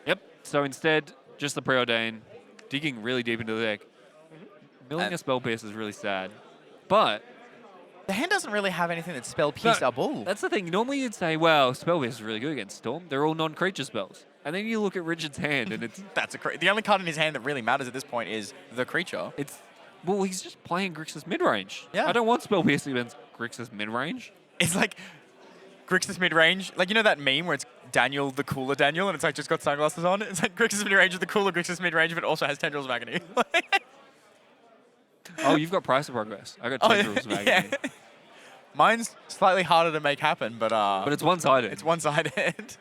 Yep. So instead, just the Preordain, digging really deep into the deck. Milling And- a Spell Pierce is really sad. But The hand doesn't really have anything that's spell pierceable. that's the thing. Normally you'd say, well, Spell Pierce is really good against Storm. They're all non-creature spells. And then you look at Richard's hand and it's The only card in his hand that really matters at this point is the creature. well, he's just playing Grixis mid-range. Yeah. I don't want Spell Pierce against Grixis mid-range. It's like Grixis mid-range. Like, you know that meme where it's Daniel, the cooler Daniel, and it's like just got sunglasses on? It's like Grixis mid-range with the cooler Grixis mid-range, but also has Tendrils of Agony. Oh, you've got Price of Progress. I got Oh, Tendrils of Agony. Mine's slightly harder to make happen, but But it's one-sided. it's one-sided.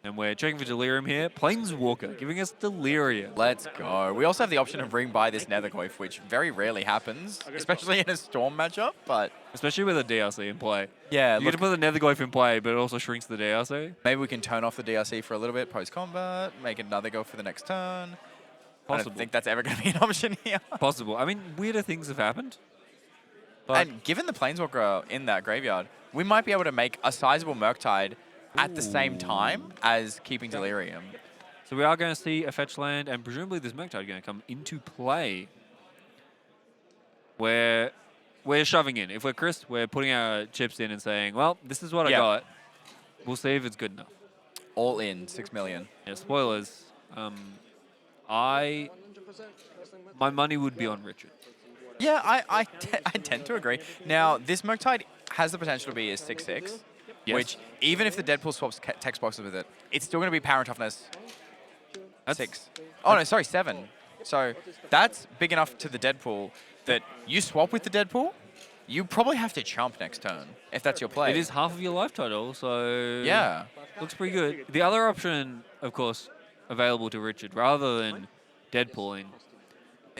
And we're checking for Delirium here. Planeswalker, giving us Delirium. Let's go. We also have the option of bring by this Nethercoif, which very rarely happens, especially in a Storm matchup, but Especially with a DRC in play. yeah, You get to put the Netherglyph in play, but it also shrinks the DRC. maybe we can turn off the DRC for a little bit post-combat, make another go for the next turn. I Possible. don't think that's ever going to be an option here. Possible. I mean, weirder things have happened. But And given the Planeswalker in that graveyard, we might be able to make a sizable Murktide at the same time as keeping Delirium. so we are going to see a fetch land, and presumably this Murktide going to come into play. Where we're shoving in. If we're Chris, we're putting our chips in and saying, well, this is what I Yeah. got. We'll see if it's good enough. All in, 6 million. Yeah, spoilers. My money would be on Richard. Yeah, I tend to agree. Now, this Murktide has the potential to be a 6/6, Yes. which even if the Deadpool swaps text boxes with it, it's still going to be power and toughness That's 6. Oh, no, sorry, 7. So that's big enough to the Deadpool that you swap with the Deadpool, you probably have to chump next turn if that's your play. It is half of your life total, so Yeah. looks pretty good. The other option, of course, available to Richard, rather than Deadpooling,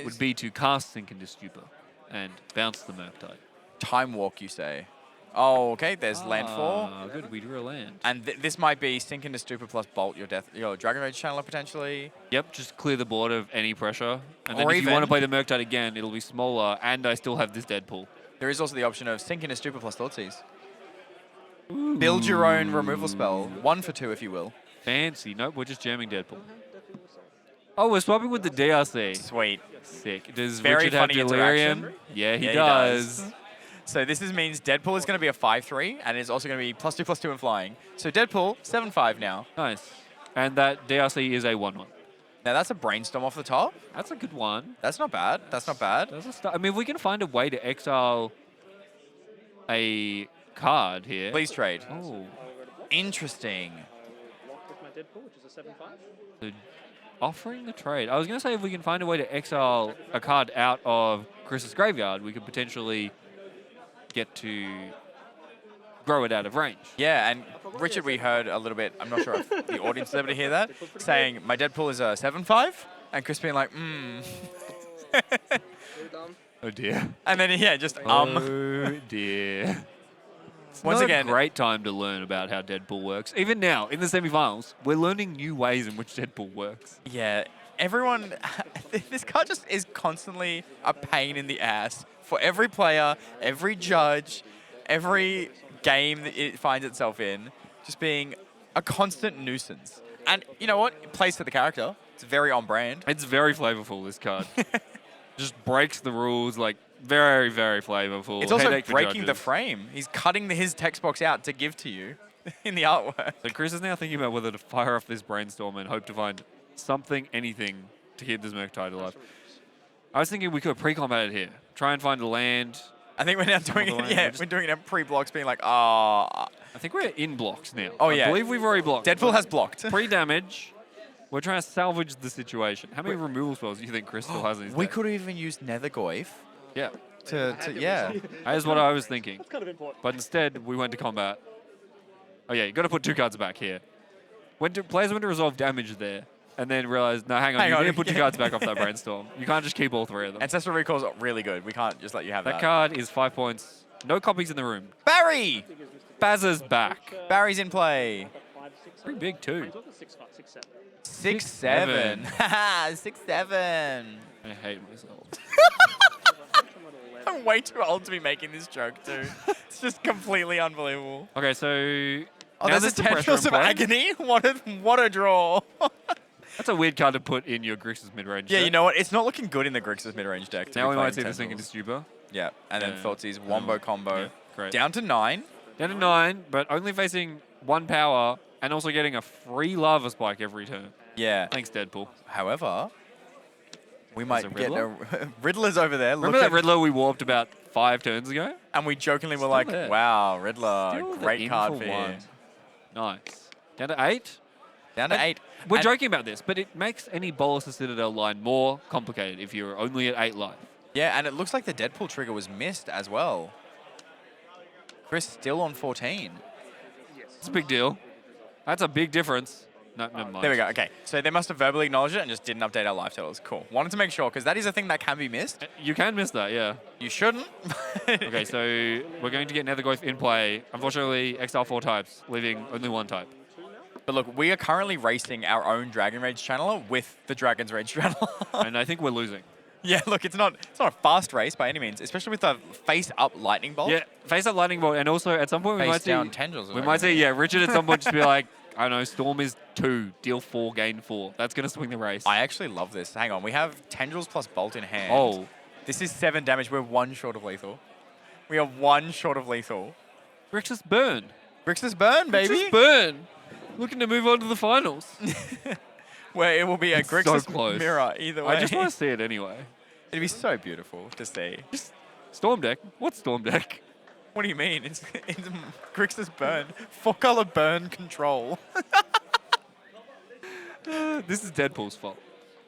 would be to cast Sink into Stupor and bounce the Murktide. Time Walk, you say. Oh, okay, there's land 4. Ah, good, we drew a land. And this might be Sink into Stupor plus Bolt your Dragon Rage channeler potentially. Yep, just clear the board of any pressure. And then Or if you want to even- play the Murktide again, it'll be smaller, and I still have this Deadpool. There is also the option of Sink into Stupor plus Thoughtseize. Build your own removal spell. 1 for 2, if you will. Fancy. Nope, we're just jamming Deadpool. Oh, we're swapping with the DRC. Sweet. Sick. Does Very Richard have funny Delirium? interaction. Yeah, he Yeah, he does. does. So this means Deadpool is going to be a 5/3, and it's also going to be +2/+2 in flying. So Deadpool, 7/5 now. Nice. And that DRC is a 1/1. Now that's a Brainstorm off the top. That's a good one. That's not bad. That's not bad. That's a start. I mean, if we can find a way to exile a card here. Please trade. Oh. Interesting. So offering the trade. I was going to say if we can find a way to exile a card out of Chris's graveyard, we could potentially get to grow it out of range. Yeah, and Richard, we heard a little bit, I'm not sure if the audience is able to hear that, saying my Deadpool is a 7.5, and Chris being like, Oh dear. And then, yeah, just, Oh dear. It's Once not again, a great time to learn about how Deadpool works. Even now, in the semifinals, we're learning new ways in which Deadpool works. Yeah, everyone, this card just is constantly a pain in the ass for every player, every judge, every game that it finds itself in, just being a constant nuisance. And you know what? It plays to the character. It's very on brand. It's very flavorful, this card. Just breaks the rules, like, very, very flavorful. It's also Headache for breaking the judges. frame. He's cutting his text box out to give to you in the artwork. So Chris is now thinking about whether to fire off this brainstorm and hope to find something, anything, to keep this Murktide alive. I was thinking we could pre-combat it here. Try and find a land. I think we're now doing Other it. way, Yeah, just- we're doing it in pre-blocks, being like, I think we're in blocks now. Oh, I yeah. believe we've already blocked. Deadpool has blocked. Pre-damage. We're trying to salvage the situation. How many removal spells do you think Chris still has in his We deck? could have even used Nethergoyf Yeah. yeah. That is what I was thinking. That's kind of important. But instead, we went to combat. Oh yeah, you got to put 2 cards back here. Players went to resolve damage there, and then realized, no, hang on, you need to put 2 cards back off that brainstorm. You can't just keep all 3 of them. Ancestral Recall's really good. We can't just let you have that. That card is 5 points. No copies in the room. Barry! Bazza's back. Barry's in play. 5, 6, Pretty big too. 6, 5, 6, 7. 6-7. Haha, 6-7. I hate myself. I'm way too old to be making this joke, too. It's just completely unbelievable. Okay, so Oh, now there's a the pressure Tendrils in of play. Agony? What a draw. That's a weird card to put in your Grixis mid-range Yeah, deck. you know what? It's not looking good in the Grixis mid-range deck. Now we might see this thing into Stuber. Yeah, and then Yeah. Thoughtseize wombo combo. Yeah, great. Down to 9. Down to 9, but only facing 1 power and also getting a free lava spike every turn. Yeah. Thanks, Deadpool. However, we might a get Riddler? Riddler's over there. Remember that Riddler we warped about 5 turns ago? And we jokingly were Still like, there. wow, Riddler, Still the great in card for for you. 1. Nice. Down to 8. Down to And 8. We're And- joking about this, but it makes any Bolus or Citadel line more complicated if you're only at 8 life. Yeah, and it looks like the Deadpool trigger was missed as well. Chris still on 14. It's a big deal. That's a big difference. No, never mind. There we go. Okay, so they must have verbally acknowledged it and just didn't update our life totals. Cool. Wanted to make sure, because that is a thing that can be missed. You can miss that, yeah. You shouldn't. Okay, so we're going to get Nethergoyf in play. Unfortunately, exile 4 types, leaving only 1 type. But look, we are currently racing our own Dragon Rage channeler with the Dragon's Rage channeler. And I think we're losing. Yeah, look, it's not a fast race by any means, especially with the face-up Lightning Bolt. Yeah, face up Lightning Bolt, and also at some point we Face might see... down Tendrils. We might see, yeah, Richard at some point just be like, I don't know, Storm is 2, deal 4, gain 4. That's going to swing the race. I actually love this. Hang on, we have Tendrils plus Bolt in hand. Oh. This is 7 damage. We're 1 short of lethal. We are 1 short of lethal. Grixis burn. Grixis burn, baby. Grixis burn. Looking to move on to the finals. Where it will be a It's so Grixis close. mirror either way. I just want to see it anyway. It'd be so beautiful to see. Storm deck? What's Storm deck? What do you mean? It's Grixis burn. 4-color burn control. This is Deadpool's fault.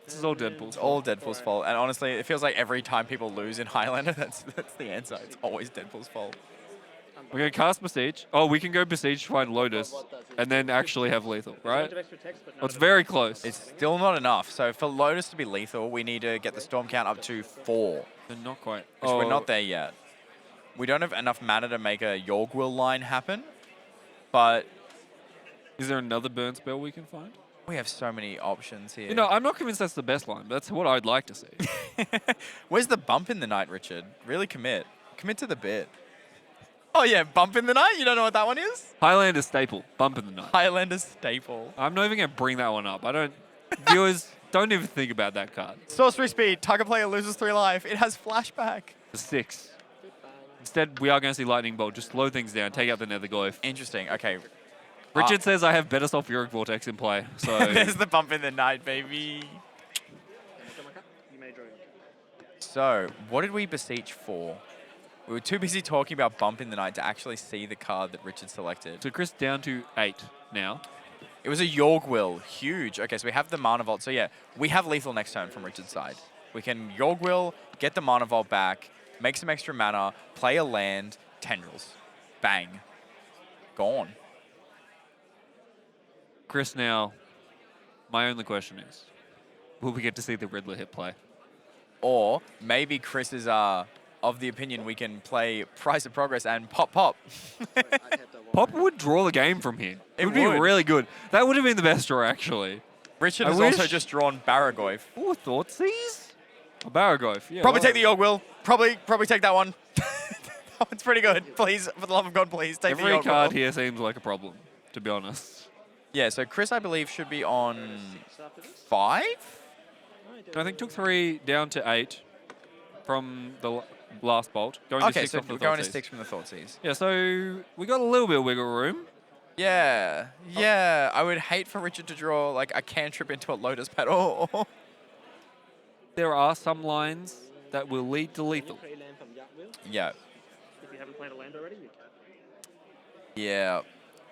This is all Deadpool's It's fault. all Deadpool's fault. And honestly, it feels like every time people lose in Highlander, that's the answer. It's always Deadpool's fault. We're going to cast Besiege. Oh, we can go Besiege to find Lotus and then actually have lethal, right? Bunch of extra text, but Well, it's very close. It's still not enough. So for Lotus to be lethal, we need to get the storm count up to 4. They're not quite. Which we're not there yet. We don't have enough mana to make a Yorgwill line happen, but Is there another burn spell we can find? we have so many options here. You know, I'm not convinced that's the best line, but that's what I'd like to see. Where's the bump in the night, Richard? Really commit. Commit to the bit. Oh yeah, bump in the night? You don't know what that one is? Highlander staple, bump in the night. Highlander staple. I'm not even going to bring that one up. I don't. Viewers, don't even think about that card. Sorcery speed. Target player loses 3 life. It has flashback. The 6. Instead, we are going to see Lightning Bolt. Just slow things down. Take out the Netherglyph. Interesting. Okay. Richard says I have better Sulfuric Vortex in play. So There's the bump in the night, baby. you may draw your So, what did we beseech for? We were too busy talking about bump in the night to actually see the card that Richard selected. So Chris down to 8 now. It was a Yorgwill. Huge. Okay, so we have the Mana Vault. So yeah, we have lethal next turn from Richard's side. We can Yorgwill, get the Mana Vault back, make some extra mana, play a land, Tendrils. Bang. Gone. Chris, now, my only question is, will we get to see the Riddler hit play? Or maybe Chris is of the opinion we can play Price of Progress and pop. Pop would draw the game from here. It would be would. really good. That would have been the best draw, actually. Richard I has also wish- just drawn Baragoyf. Ooh, Thoughtseize? A Baragoyf, yeah. Probably well, take the Yogwill. Probably take that one. That one's pretty good. Please, for the love of God, please take the Every Yogwill. card here seems like a problem, to be honest. Yeah, so Chris, I believe, should be on 6 after this. 5? I think took 3 down to 8 from the last bolt. Going to Okay, 6 so off the we're going to Thoughtseize. 6 from the Thoughtseize. Yeah, so we got a little bit of wiggle room. Yeah, I would hate for Richard to draw like a cantrip into a Lotus petal. There are some lines that will lead to lethal. Create land from Yachtwill. Yeah, If you haven't played a land already, you can. yeah.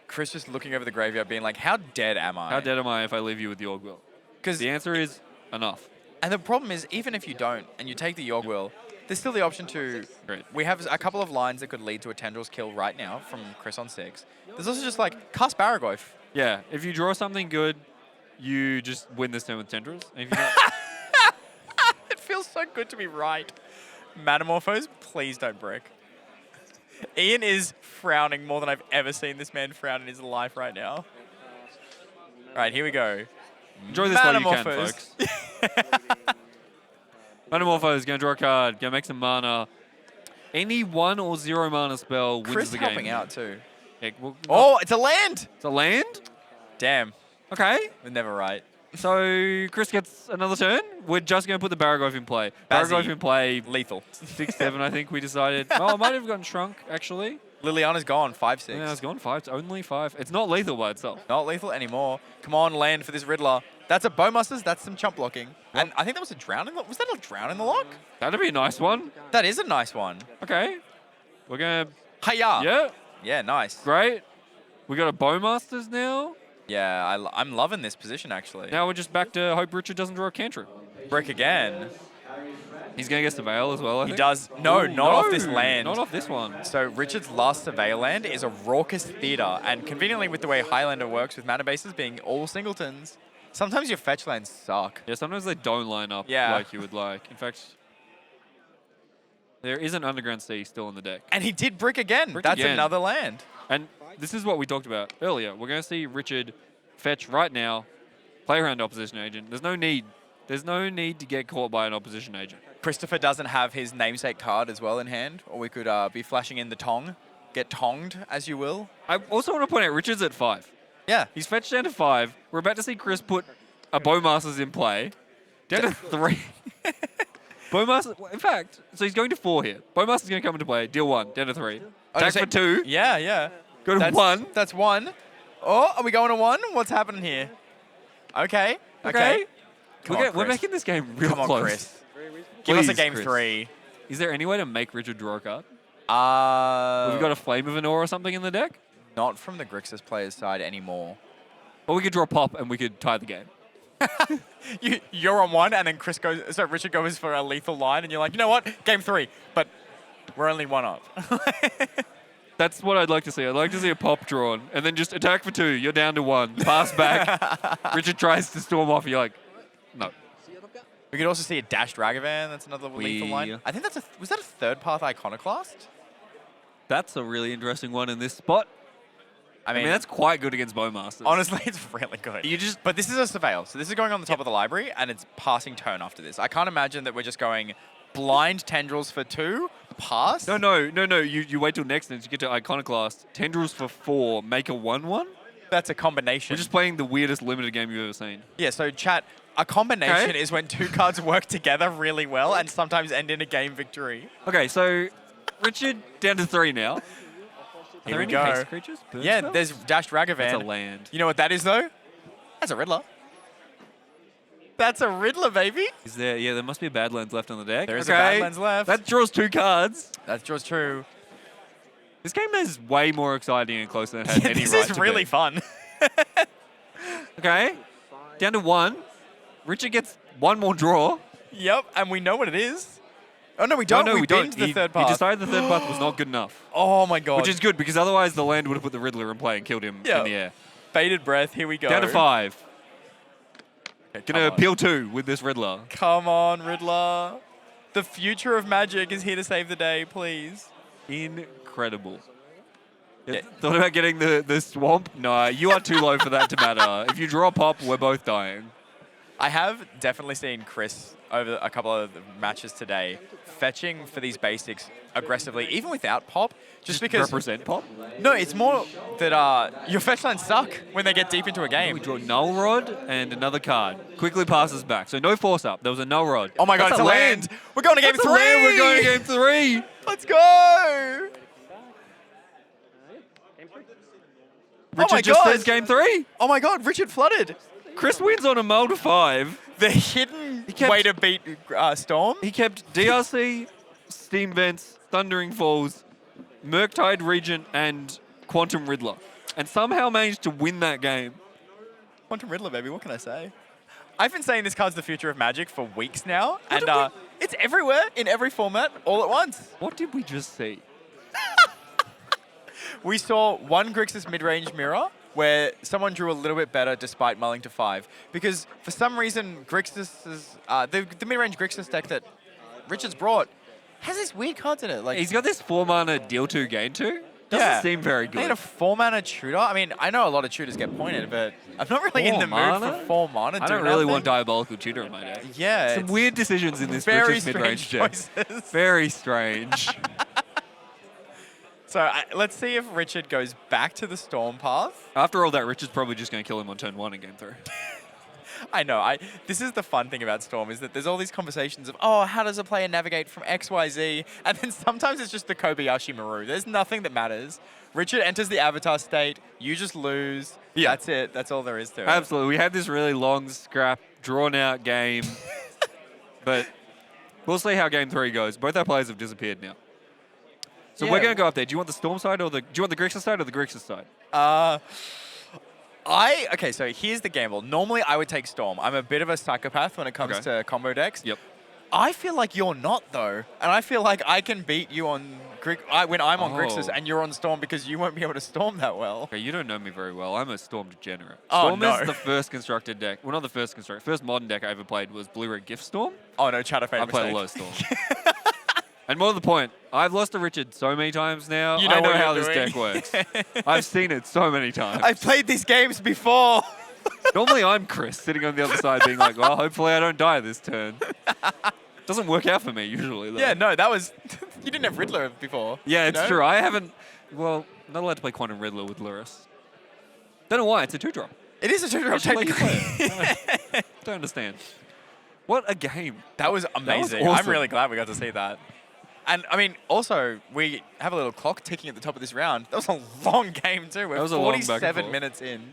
Chris just looking over the graveyard being like, how dead am I? How dead am I if I leave you with the Yogwill? Because The answer is enough. And the problem is, even if you don't, and you take the Yogwill, there's still the option to... Great. We have a couple of lines that could lead to a Tendrils kill right now from Chris on 6. There's also just like, cast Baragoyf. Yeah, if you draw something good, you just win this turn with Tendrils. And if you don't, It feels so good to be right. Metamorphose, please don't brick. Ian is frowning more than I've ever seen this man frown in his life right now. Right, here we go. enjoy this while you can, Metamorphose. folks. Metamorphose, gonna draw a card, gonna make some mana. Any 1 or 0 mana spell wins Chris the game. helping out too. Yeah, well, Oh, it's a land! it's a land? Damn, Okay. we're never right. So Chris gets another turn. We're just going to put the Baragoyf in play. Bazzy. Baragoyf in play. Lethal. 6-7, I think we decided. Oh, it might have gotten shrunk, actually. Liliana's gone, 5-6. Yeah, it's gone 5. It's only 5. It's not lethal by itself. Not lethal anymore. Come on, land for this Riddler. That's a Bowmasters, that's some chump blocking. And I think that was a drown in the... Was that a drown in the lock? That'd be a nice one. That is a nice one. Okay. We're going to... Hiya! Yeah, Yeah, nice. great. We got a Bowmasters now. Yeah, I'm loving this position, actually. Now we're just back to hope Richard doesn't draw a cantrip. Brick again. He's going to get Surveil as well, I He think. does... No, Ooh, not off this land. Not off this one. So Richard's last Surveil land is a raucous theatre, and conveniently with the way Highlander works with mana bases being all singletons, sometimes your fetch lands suck. Yeah, sometimes they don't line up Yeah. like you would like. In fact, there is an Underground Sea still in the deck. And he did brick again. Brick That's again. another land. And this is what we talked about earlier. We're going to see Richard fetch right now, play around opposition agent. There's no need. There's no need to get caught by an opposition agent. Christopher doesn't have his namesake card as well in hand, or we could be flashing in the Tong. Get tonged, as you will. I also want to point out Richard's at 5. Yeah. He's fetched down to 5. We're about to see Chris put a Bowmasters in play. Down to 3. Bowmaster, in fact, so he's going to 4 here. Bowmaster's going to come into play. Deal 1, down to 3. Attack for 2. Yeah, yeah. Go to That's 1. That's 1. Oh, are we going to 1? What's happening here? Okay. Okay. Come on, We're Chris. making this game real Come on, close. Chris. Very reasonable. Give us a Please, game Chris. 3. Is there any way to make Richard draw a card? Have we got a Flame of Anor or something in the deck? Not from the Grixis player's side anymore. Or we could draw Pop and we could tie the game. You're on 1, and then Richard goes for a lethal line, and you're like, you know what? Game 3, but we're only 1 up. That's what I'd like to see. I'd like to see a Pop drawn and then just attack for 2. You're down to 1. Pass back. Richard tries to storm off. You're like, no. We could also see a Dashed Ragavan. That's another lethal We- line. I think was that a third path Iconoclast? That's a really interesting one in this spot. I I mean, that's quite good against Bowmasters. honestly, it's really good. But this is a Surveil, so this is going on the top of the library, and it's passing turn after this. I can't imagine that we're just going blind Tendrils for 2, pass. No. You wait till next and you get to Iconoclast. Tendrils for 4, make a 1-1. That's a combination. We're just playing the weirdest limited game you've ever seen. Yeah, so chat, a combination Okay. is when 2 cards work together really well and sometimes end in a game victory. Okay, so Richard down to 3 now. Are Here there we any go. haste creatures? Burn Yeah, spells? there's Dashed Ragavan. That's a land. You know what that is, though? That's a Riddler. That's a Riddler, baby. Is there? Yeah, there must be a Badlands left on the deck. There is a Badlands left. That draws 2 cards. That's just true. This game is way more exciting and closer than it had any This right is to really be. fun. Okay, down to 1. Richard gets 1 more draw. Yep, and we know what it is. Oh, no, we don't. No, we we don't. binned the He third path. decided the third path was not good enough. Oh, my God. Which is good, because otherwise the land would have put the Riddler in play and killed him in the air. Bated breath. Here we go. Down to 5. Okay, Gonna appeal 2 with this Riddler. Come on, Riddler. The future of Magic is here to save the day, please. Incredible. Thought about getting the swamp? No, you are too low for that to matter. If you draw pop, we're both dying. I have definitely seen Chris over a couple of matches today fetching for these basics aggressively, even without pop, just because... Represent pop? No, it's more that your fetch lines suck when they get deep into a game. We draw Null Rod and another card. Quickly passes back. So no force up. There was a Null Rod. Oh my God, That's it's a land. We're going to game That's 3. a land. We're going to game 3. Let's go. Richard my just God. says game 3. Oh my God, Richard flooded. Chris wins on a mull to 5. The hidden way to beat Storm. He kept DRC, Steam Vents, Thundering Falls, Murktide Regent, and Quantum Riddler. And somehow managed to win that game. Quantum Riddler, baby, what can I say? I've been saying this card's the future of Magic for weeks now, and it's everywhere, in every format, all at once. What did we just see? We saw one Grixis mid-range mirror where someone drew a little bit better despite mulling to 5. Because for some reason, Grixis the mid-range Grixis deck that Richard's brought has these weird cards in it. Like He's got this 4-mana deal 2, gain 2. Doesn't seem very good. I need a 4-mana tutor. I mean, I know a lot of tutors get pointed, but I'm not really in the mood for 4 mana. I don't really want Diabolical Tutor in my deck. Yeah. Some weird decisions in this very Grixis mid-range strange deck. choices. Very strange. So let's see if Richard goes back to the Storm path. After all that, Richard's probably just going to kill him on turn 1 in game 3. I know. This is the fun thing about Storm, is that there's all these conversations of, oh, how does a player navigate from X, Y, Z? And then sometimes it's just the Kobayashi Maru. There's nothing that matters. Richard enters the Avatar state. You just lose. Yeah. That's it. That's all there is to it. Absolutely. We had this really long, scrap, drawn-out game. But we'll see how game 3 goes. Both our players have disappeared now. So we're going to go up there. Do you want the Storm side, or do you want the Grixis side or the Grixis side? Okay, so here's the gamble. Normally, I would take Storm. I'm a bit of a psychopath when it comes to combo decks. Yep. I feel like you're not, though. And I feel like I can beat you on when I'm on Grixis and you're on Storm, because you won't be able to Storm that well. Okay, you don't know me very well. I'm a Storm degenerate. Oh, Storm no. is the first constructed deck. Well, not the first constructed. First modern deck I ever played was Blue-Red Gift Storm. Oh, no, Chatterfade I played a mistake. lot of Storm. And more to the point, I've lost to Richard so many times now. You know I know what how you're this doing. deck works. I've seen it so many times. I've played these games before. Normally I'm Chris, sitting on the other side being like, well, hopefully I don't die this turn. Doesn't work out for me usually, though. Yeah, no, that was... you didn't have Riddler before. Yeah, it's you know? true. I haven't... Well, not allowed to play Quantum Riddler with Lotus. Don't know why. It's a 2-drop. It is a 2-drop I should let you technically. play it. Don't understand. What a game. That was amazing. awesome. I'm really glad we got to see that. And, I mean, also, we have a little clock ticking at the top of this round. That was a long game, too. We're That was a long back and 47 forth. minutes in.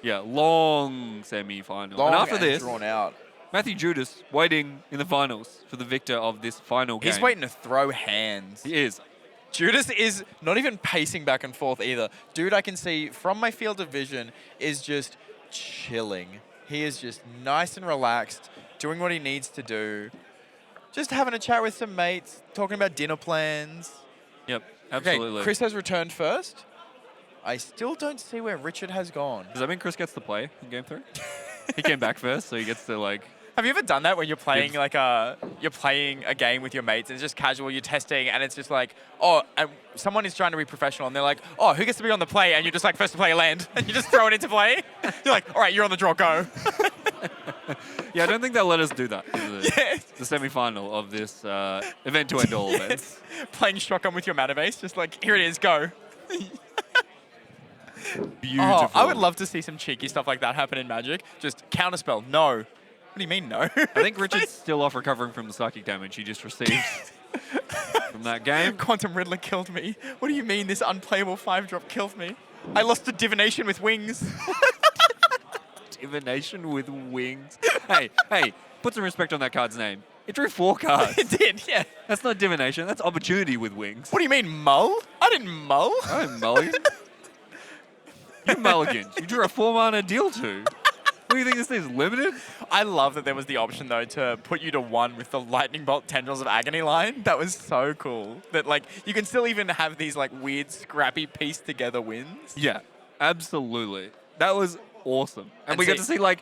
Yeah, long semi-final. Long and after this, drawn out. Matthew Judas waiting in the finals for the victor of this final game. He's waiting to throw hands. He is. Judas is not even pacing back and forth either. Dude, I can see from my field of vision, is just chilling. He is just nice and relaxed, doing what he needs to do. Just having a chat with some mates, talking about dinner plans. Yep, absolutely. Okay, Chris has returned first. I still don't see where Richard has gone. Does that mean Chris gets to play in game 3? He came back first, so he gets to, like... Have you ever done that when you're playing you're playing a game with your mates and it's just casual, you're testing, and it's just like, oh, and someone is trying to be professional and they're like, oh, who gets to be on the play? And you're just like, first to play a land, and you just throw it into play. You're like, all right, you're on the draw, go. Yeah, I don't think they'll let us do that in the semi-final of this event to end all events. Playing shotgun with your mana base, just like, here it is, go. Beautiful. Oh, I would love to see some cheeky stuff like that happen in Magic. Just counterspell, no. What do you mean, no? I think Richard's still off recovering from the psychic damage he just received from that game. Quantum Riddler killed me. What do you mean this unplayable 5-drop killed me? I lost to Divination with wings. Divination with wings. Hey, put some respect on that card's name. It drew 4 cards. It did, yeah. That's not divination. That's opportunity with wings. What do you mean, mull? I didn't mull. I didn't mulligan. You mulliganed. You drew a 4-mana deal 2. What do you think this thing's limited? I love that there was the option though to put you to 1 with the lightning bolt tendrils of agony line. That was so cool. That like you can still even have these like weird scrappy pieced together wins. Yeah, absolutely. That was awesome. And And we get see- to see like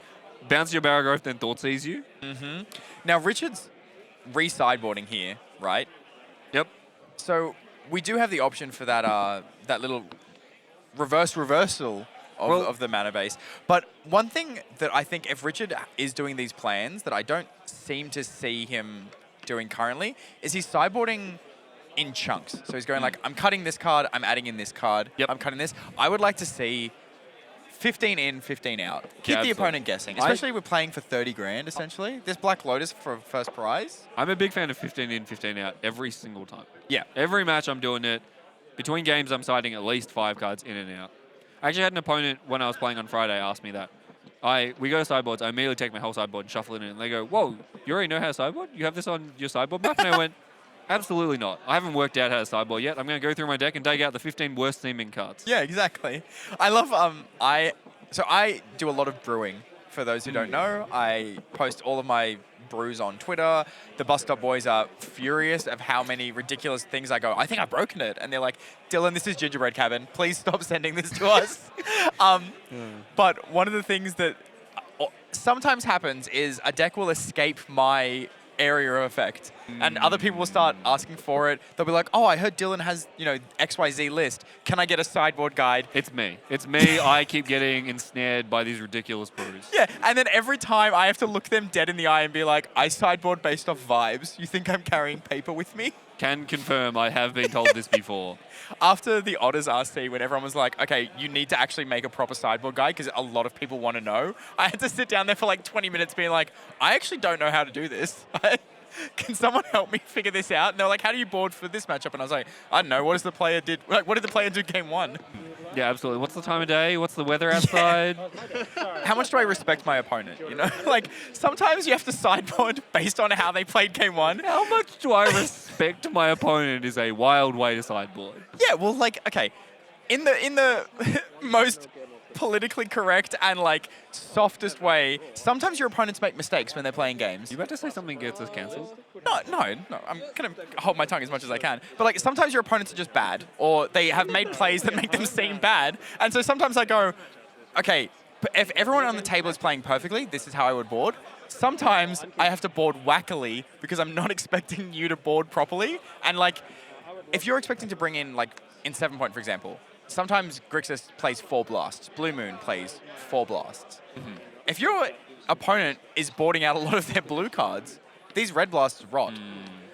bounce your barrow growth, then thought seize you. Now Richard's re-sideboarding here, right? Yep. So we do have the option for that that little reversal of the mana base. But one thing that I think if Richard is doing these plans that I don't seem to see him doing currently is he's sideboarding in chunks. So he's going like, I'm cutting this card, I'm adding in this card, Yep. I'm cutting this. I would like to see 15 in, 15 out. Keep the absolutely. opponent guessing, especially we're playing for 30 grand essentially. This Black Lotus for first prize. I'm a big fan of 15 in, 15 out every single time. Yeah. Every match I'm doing it. Between games, I'm siding at least 5 cards in and out. I actually had an opponent when I was playing on Friday ask me that. We go to sideboards, I immediately take my whole sideboard and shuffle it in, and they go, whoa, you already know how to sideboard? You have this on your sideboard map? And I went, absolutely not. I haven't worked out how to sideboard yet. I'm going to go through my deck and dig out the 15 worst seeming cards. Yeah, exactly. I love so I do a lot of brewing. For those who don't know, I post all of my brews on Twitter. The Bus Stop Boys are furious of how many ridiculous things I go, I think I've broken it. And they're like, Dylan, this is Gingerbread Cabin. Please stop sending this to us. But one of the things that sometimes happens is a deck will escape my area of effect. And other people will start asking for it. They'll be like, oh, I heard Dylan has, XYZ list. Can I get a sideboard guide? It's me. It's me. I keep getting ensnared by these ridiculous brews. Yeah, and then every time I have to look them dead in the eye and be like, I sideboard based off vibes. You think I'm carrying paper with me? Can confirm I have been told this before. After the Otters RC, when everyone was like, okay, you need to actually make a proper sideboard guide because a lot of people want to know, I had to sit down there for like 20 minutes being like, I actually don't know how to do this. Can someone help me figure this out? And they're like, how do you board for this matchup? And I was like, I don't know. What did the player do game 1? Yeah, absolutely. What's the time of day? What's the weather outside? How much do I respect my opponent? Like sometimes you have to sideboard based on how they played game 1. How much do I respect my opponent is a wild way to sideboard. Yeah, well, like, okay, in the most politically correct and like softest way, sometimes your opponents make mistakes when they're playing games. You about to say something gets us cancelled? No, I'm gonna hold my tongue as much as I can. But like sometimes your opponents are just bad, or they have made plays that make them seem bad, and so sometimes I go, okay, if everyone on the table is playing perfectly, this is how I would board. Sometimes I have to board wackily because I'm not expecting you to board properly, and like, if you're expecting to bring in like in 7 point, for example. Sometimes Grixis plays 4 blasts. Blue Moon plays 4 blasts. If your opponent is boarding out a lot of their blue cards, these red blasts rot.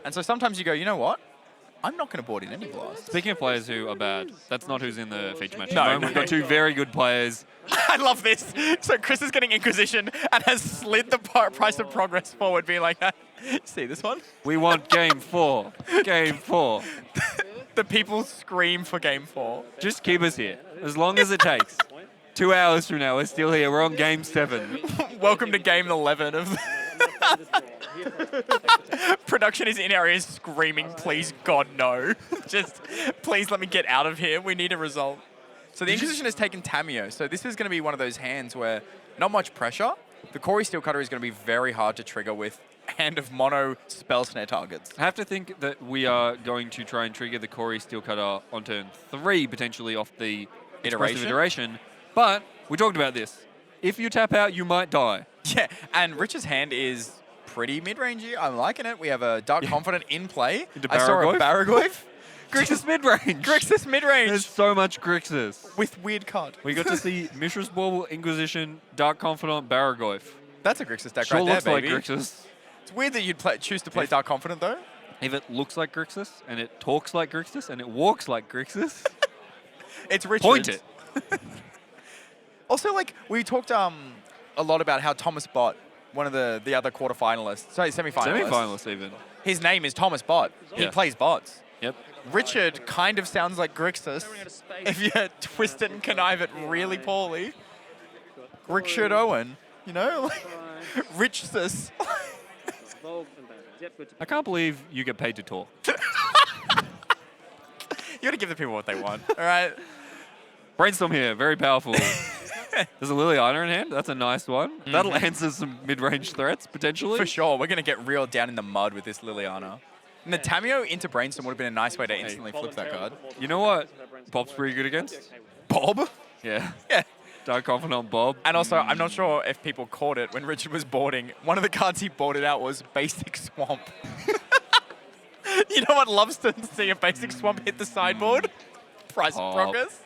And so sometimes you go, you know what? I'm not going to board in any blasts. Speaking of players who are bad, that's not who's in the feature match. No, We've got 2 very good players. I love this. So Chris is getting Inquisition and has slid the price of progress forward, being like, see this one? We want game 4. Game 4. The people scream for game 4. Just keep us here, as long as it takes. 2 hours from now, we're still here. We're on game 7. Welcome to game 11 of... Production is in areas screaming, please God, no. Just, please let me get out of here. We need a result. So the Inquisition has taken Tamio. So this is going to be one of those hands where not much pressure. The Corey Steelcutter is going to be very hard to trigger with hand of mono spell snare targets. I have to think that we are going to try and trigger the Corey Steelcutter on turn 3, potentially off the expressive iteration. But we talked about this. If you tap out, you might die. Yeah, and Rich's hand is pretty mid-rangey. I'm liking it. We have a Dark Confident in play. Into I saw a Baragoyf. Grixis mid-range. Grixis mid-range. There's so much Grixis. With weird card. We got to see Mishra's Bauble, Inquisition, Dark Confidant, Baragoyf. That's a Grixis deck Sure right there, looks baby. like Grixis. It's weird that you'd choose to play Dark Confident, though. If it looks like Grixis, and it talks like Grixis, and it walks like Grixis, It's Richard. point it. Also, like, we talked a lot about how Thomas Bott, one of the other quarterfinalists, sorry, semi-finalists. Semi-finalists even. His name is Thomas Bott. He Yeah. plays bots. Yep. Richard kind of sounds like Grixis if you twist it and connive it really poorly. Richard Owen, like, Richsis. I can't believe you get paid to talk. You gotta give the people what they want, all right? Brainstorm here, very powerful. There's a Liliana in hand. That's a nice one. That'll answer some mid-range threats, potentially. For sure, we're going to get real down in the mud with this Liliana. And the Tamio into Brainstorm would have been a nice way to instantly flip that card. You know what Bob's pretty good against? Bob? Yeah. Yeah. Dark Confidant Bob. And also, I'm not sure if people caught it when Richard was boarding. One of the cards he boarded out was Basic Swamp. You know what loves to see a Basic Swamp hit the sideboard? Price of progress.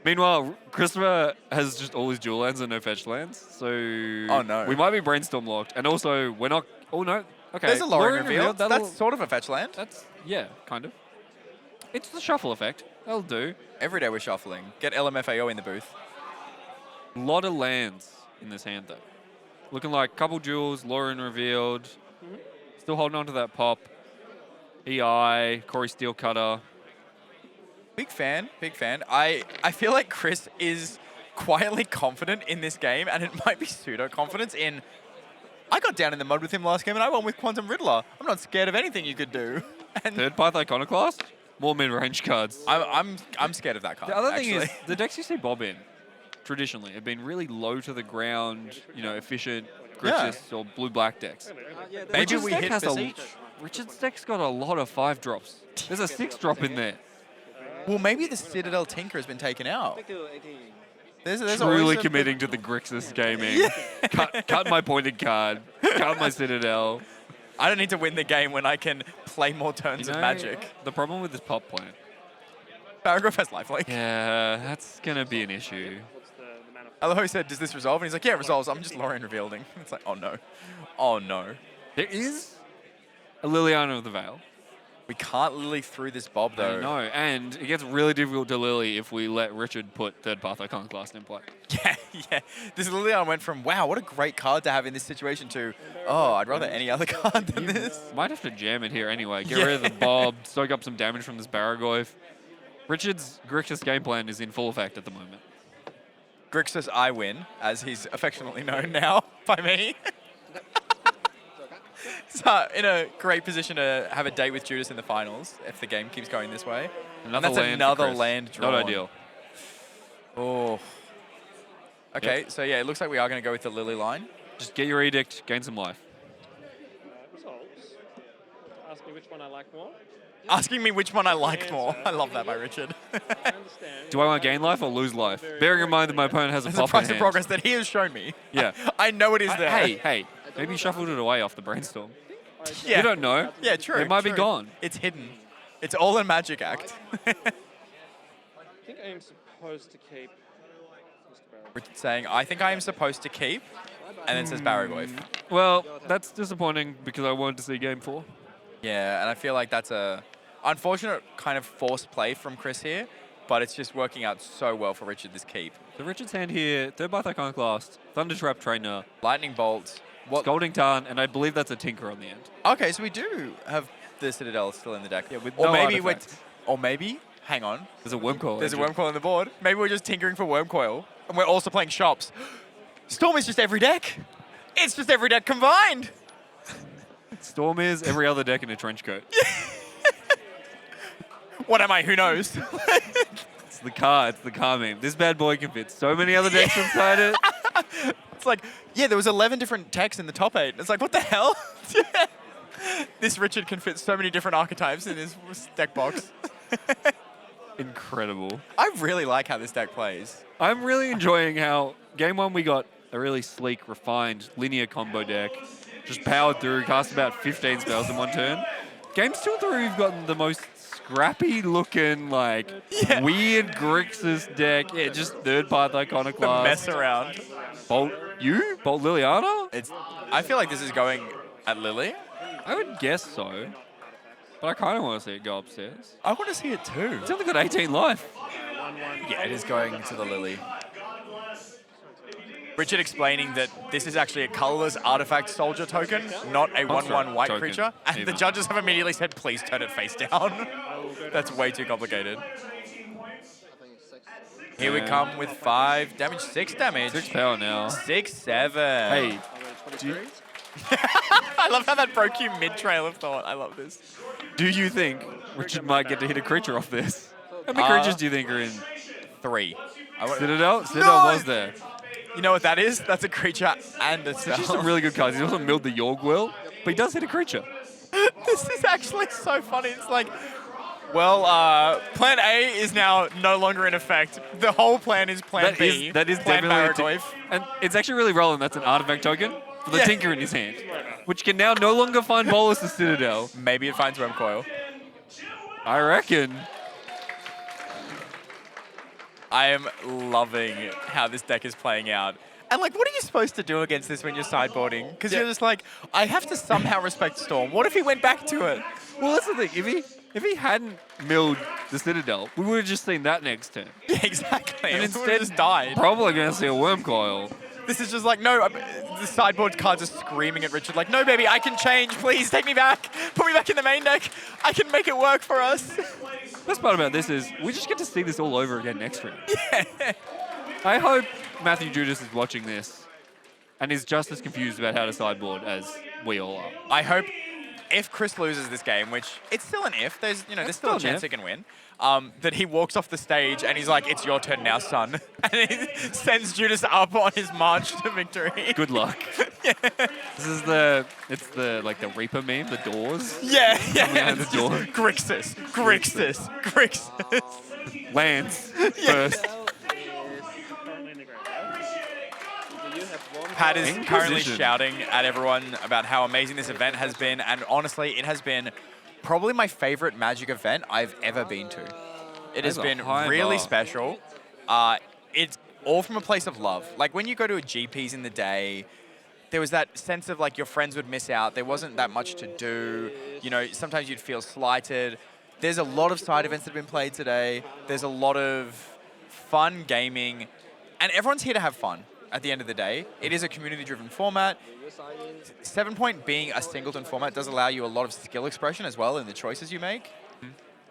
Meanwhile, Christopher has just all his dual lands and no fetch lands. So Oh, no. we might be Brainstorm locked. And also, we're not... Oh, no. Okay. There's a Lorien reveal. That'll- That's sort of a fetch land. That's... Yeah, kind of. It's the shuffle effect. That'll do. Every day we're shuffling. Get LMFAO in the booth. A lot of lands in this hand, though. Looking like couple duels, Lorien revealed. Still holding on to that pop. EI, Corey Steelcutter. Big fan, big fan. I feel like Chris is quietly confident in this game, and it might be pseudo-confidence in... I got down in the mud with him last game, and I won with Quantum Riddler. I'm not scared of anything you could do. And Third Path Iconoclast? More mid-range cards. I'm scared of that card, The other actually. thing is, the decks you see Bob in, traditionally, have been really low to the ground, you know, efficient Grixis or blue-black decks. Maybe Richard's we deck hit has Beseech. Richard's deck's got a lot of 5-drops. There's a 6-drop in there. Well, maybe the Citadel Tinker has been taken out. There's Truly always committing to the Grixis gaming. Cut my pointed card. Cut my Citadel. I don't need to win the game when I can play more turns You of know, Magic. The problem with this pop plan. Paragraph has lifelink. Yeah, that's going to be an issue. I love how he said, does this resolve? And he's like, yeah, it resolves. I'm just Lorien revealing. It's like, oh no. Oh no. There is a Liliana of the Veil. We can't Lily through this Bob though. I know, and it gets really difficult to Lily if we let Richard put Third Path Iconoclast in play. Yeah, yeah. This Liliana went from, wow, what a great card to have in this situation to, oh, I'd rather any other card than this. Might have to jam it here anyway. Get rid of the Bob, soak up some damage from this Baragoyf. Richard's Grixis game plan is in full effect at the moment. Grixis I win, as he's affectionately known now by me. So in a great position to have a date with Judas in the finals if the game keeps going this way. And that's another land drawn. Not ideal. Oh. Okay, Yep. so yeah, it looks like we are going to go with the Lily line. Just get your edict, gain some life. Results. Ask me which one I like more. Asking me which one I like more. I love that by Richard. I understand. Do I want to gain life or lose life? Bearing in mind that my opponent has a There's a pop price in of hand. progress that he has shown me. Yeah. I know it is there. Hey, maybe you shuffled it away off the brainstorm. Yeah. You don't know. Yeah, true. It might be true. gone. It's hidden. It's all a magic act. I think I am supposed to keep Mr. Barrow. Richard saying, I think I am supposed to keep, and then says Baragoyf. Well, that's disappointing because I wanted to see game 4. Yeah, and I feel like that's a unfortunate kind of forced play from Chris here, but it's just working out so well for Richard, this keep. So Richard's hand here, Third Path Iconoclast, Thunder Trap Trainer, Lightning Bolt. What? Scalding Tarn, and I believe that's a Tinker on the end. Okay, so we do have the Citadel still in the deck. Yeah, with or no maybe artifacts. or maybe, hang on, There's a Wormcoil. there's a engine. Wormcoil on the board. Maybe we're just tinkering for Wormcoil, and we're also playing shops. Storm is just every deck. It's just every deck combined. Storm is every other deck in a trench coat. What am I? Who knows? It's the car meme. This bad boy can fit so many other decks inside it. It's like, yeah, there was 11 different techs in the top 8. It's like, what the hell? This Richard can fit so many different archetypes in his deck box. Incredible. I really like how this deck plays. I'm really enjoying how game 1 we got a really sleek, refined, linear combo deck. Just powered through, cast about 15 spells in one turn. Games 2 and 3 we've gotten the most scrappy looking, like, weird Grixis deck. Yeah, just Third Path The Iconoclast. mess around. Bolt Liliana? I feel like this is going at Lily. I would guess so. But I kind of want to see it go upstairs. I want to see it too. It's only got 18 life. Yeah, it is going to the Lily. Richard explaining that this is actually a colorless artifact soldier token, not a 1/1 white token, creature. And the even. judges have immediately said, please turn it face down. That's way too complicated. Here we come with 5 damage, 6 damage. 6 power now. 6, 7. Hey, I love how that broke you mid-trail of thought. I love this. do you think Richard might get to hit a creature off this? How many creatures do you think are in 3. Citadel No! was there. You know what that is? That's a creature and a There's actually spell. some really good cards. He also milled the Yorgwill, but he does hit a creature. This is actually so funny. It's like, well, plan A is now no longer in effect. The whole plan is plan B. That is plan definitely Baraglyph. and it's actually really relevant. That's an artifact token for the Yeah. Tinker in his hand, which can now no longer find Bolus the Citadel. Maybe it finds Wormcoil. I reckon. I am loving how this deck is playing out. And like, what are you supposed to do against this when you're sideboarding? Because you're just like, I have to somehow respect Storm. What if he went back to it? Well, that's the thing. If he hadn't milled the Citadel, we would have just seen that next turn. Yeah, exactly. And And instead- just died. Probably going to see a Wormcoil. This is just like, no, the sideboard cards are screaming at Richard, like, no, baby, I can change. Please take me back. Put me back in the main deck. I can make it work for us. Best part about this is we just get to see this all over again next round. Yeah. I hope Matthew Judas is watching this and is just as confused about how to sideboard as we all are. I hope if Chris loses this game, which it's still an if, there's there's still a still an chance if. he can win, that he walks off the stage and he's like, it's your turn now, son. And he sends Judas up on his march to victory. Good luck. This is the Reaper meme, the doors. Yeah, yeah. out the It's door. just Grixis, Grixis, Grixis. Lands first. Currently in the graveyard. Do you have one? Pat is currently Inquisition. shouting at everyone about how amazing this event has been, and honestly, it has been probably my favorite Magic event I've ever been to. It has That's a been high really bar. special. It's all from a place of love. Like when you go to a GPs in the day, there was that sense of like your friends would miss out. There wasn't that much to do. Sometimes you'd feel slighted. There's a lot of side events that have been played today. There's a lot of fun gaming, and everyone's here to have fun. At the end of the day, it is a community-driven format. 7-point being a singleton format does allow you a lot of skill expression as well in the choices you make.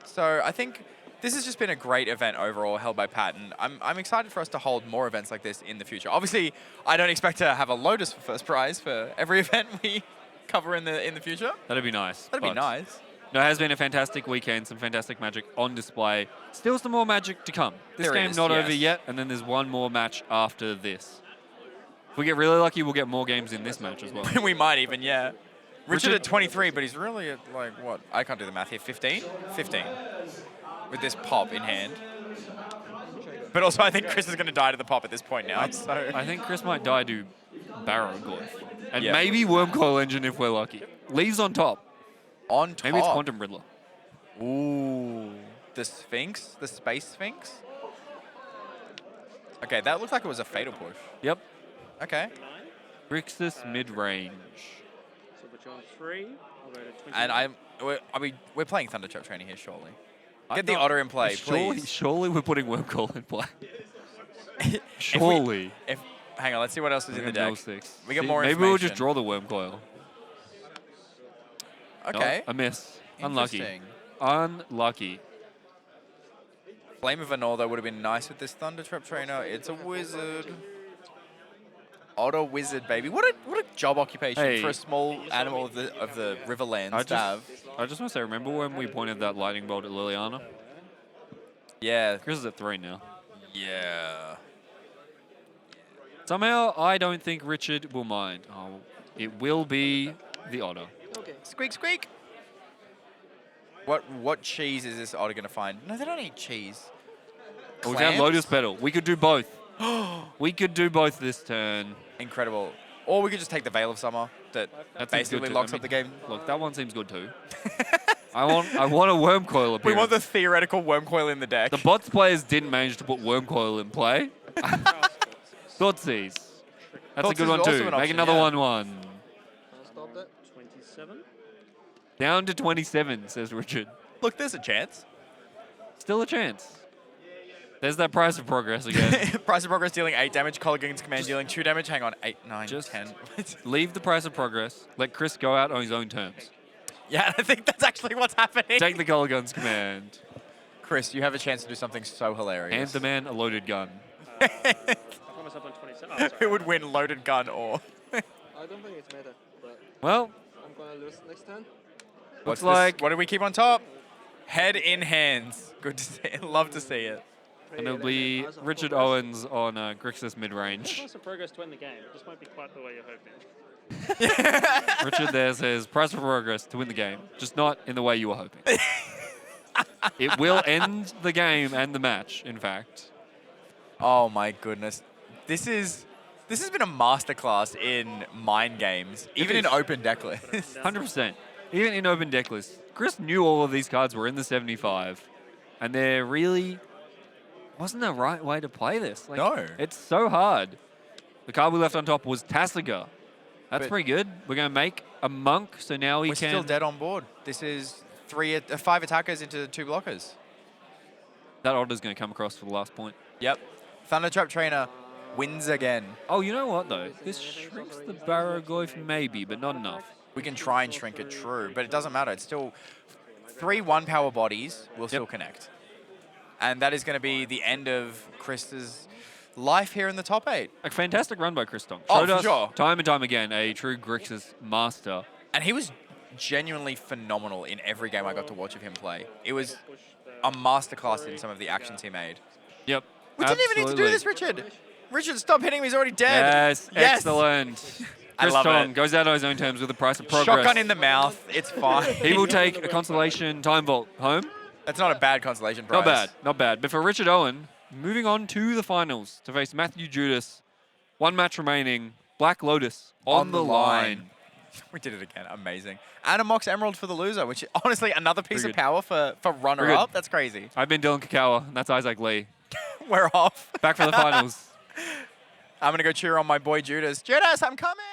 So I think this has just been a great event overall held by Pat, and I'm excited for us to hold more events like this in the future. Obviously, I don't expect to have a Lotus for first prize for every event we cover in the future. That'd be nice. That'd be but- nice. No, it has been a fantastic weekend, some fantastic Magic on display. Still some more Magic to come. This There game's is, not over yes. yet, and then there's one more match after this. If we get really lucky, we'll get more games in this match as well. We might even, yeah. Richard Richard- at 23, but he's really at like, what? I can't do the math here. 15? 15. With this pop in hand. But also, I think Chris is going to die to the pop at this point now. So I think Chris might die to Barrowglyph. And Yeah. maybe Wormcoil Engine if we're lucky. Leaves on top. on top. Maybe it's Quantum Riddler. Ooh. The Sphinx? The Space Sphinx? Okay, that looked like it was a fatal push. Yep. Okay. 9. Grixis mid-range. So put you on 3. I'll go to 20. And we're playing Thunder Trap Training here, surely. I'm Get the not- Otter in play, surely, please. Surely we're putting Wormcoil in play. Surely. Hang on, let's see what else is in the deck. We get more Maybe we'll just information. draw the Wormcoil. Okay. No, a miss. Unlucky. Interesting. Unlucky. Flame of Anor, though, would have been nice with this Thunder Trap Trainer. It's a wizard. Otter wizard, baby. What a job occupation Hey. for a small animal of the Riverlands I to have. just want to say, remember when we pointed that lightning bolt at Liliana? Yeah. Chris is at 3 now. Yeah. Somehow, I don't think Richard will mind. Oh, it will be the Otter. Okay. Squeak, squeak. What cheese is this Otter going to find? No, they don't eat cheese. We found Clams? Lotus Petal. We could do both. We could do both this turn. Incredible. Or we could just take the Veil of Summer that That seems basically good too. locks I up the mean, game. Look, that one seems good too. I want a Wormcoil appearance. We want the theoretical Wormcoil in the deck. The bots players didn't manage to put Wormcoil in play. Thoughtseize. That's a Thoughtseize good one is also too. an Make option, another yeah. 1-1. I'll stop that. 27. Down to 27, says Richard. Look, there's a chance. Still a chance. There's that price of progress again. Price of Progress dealing 8 damage. Colligan's Command dealing 2 damage. Hang on. 8, 9, Just- 10. Leave the price of progress. Let Chris go out on his own terms. Yeah, I think that's actually what's happening. Take the Color Guns command. Chris, you have a chance to do something so Hand hilarious. the man a loaded gun. I put myself on 27. Oh, sorry. Who would win loaded gun or? I don't think it's meta, but Well, I'm gonna lose next turn. What's like- this? What do we keep on top? Head in hands. Good to see. Love to see it. And it'll be Richard Owens on Grixis mid-range. Price of progress to win the game. It just won't be quite the way you're hoping. Richard there says, price of progress to win the game, just not in the way you were hoping. It will end the game and the match, in fact. Oh my goodness. This has been a masterclass in mind games, even in open deck lists. 100%. Even in open deck lists. Chris knew all of these cards were in the 75, and there really wasn't a right way to play this. Like, No. It's so hard. The card we left on top was Tasiga. That's But- pretty good. We're going to make a monk, so now we We're can... still dead on board. This is 5 attackers into 2 blockers. That order's going to come across for the last point. Yep. Thundertrap Trainer wins again. Oh, you know what, though? This shrinks the Barrowglyph maybe, but not enough. We can try and shrink it, true, but it doesn't matter. It's still 3 1-power bodies will still connect. And that is going to be the end of Chris's life here in the top 8. A fantastic run by Chris Tong. Oh, Showed for us sure. time and time again a true Grixis master. And he was genuinely phenomenal in every game I got to watch of him play. It was a masterclass in some of the actions he made. Yep. We didn't even need to do this, Richard. Richard, stop hitting him. He's already dead. Yes, excellent. I Chris love Tong it. goes out on his own terms with the price of progress. Shotgun in the mouth. It's fine. He will take a Constellation Time Vault home. That's not a bad consolation prize. Not bad, not bad. But for Richard Owen, moving on to the finals to face Matthew Judas. 1 match remaining. Black Lotus on the line. We did it again. Amazing. And a Mox Emerald for the loser, which is honestly another piece Pretty of good. power for runner-up. That's crazy. I've been Dylan Kakawa, and that's Isaac Lee. We're off. Back for the finals. I'm going to go cheer on my boy Judas. Judas, I'm coming!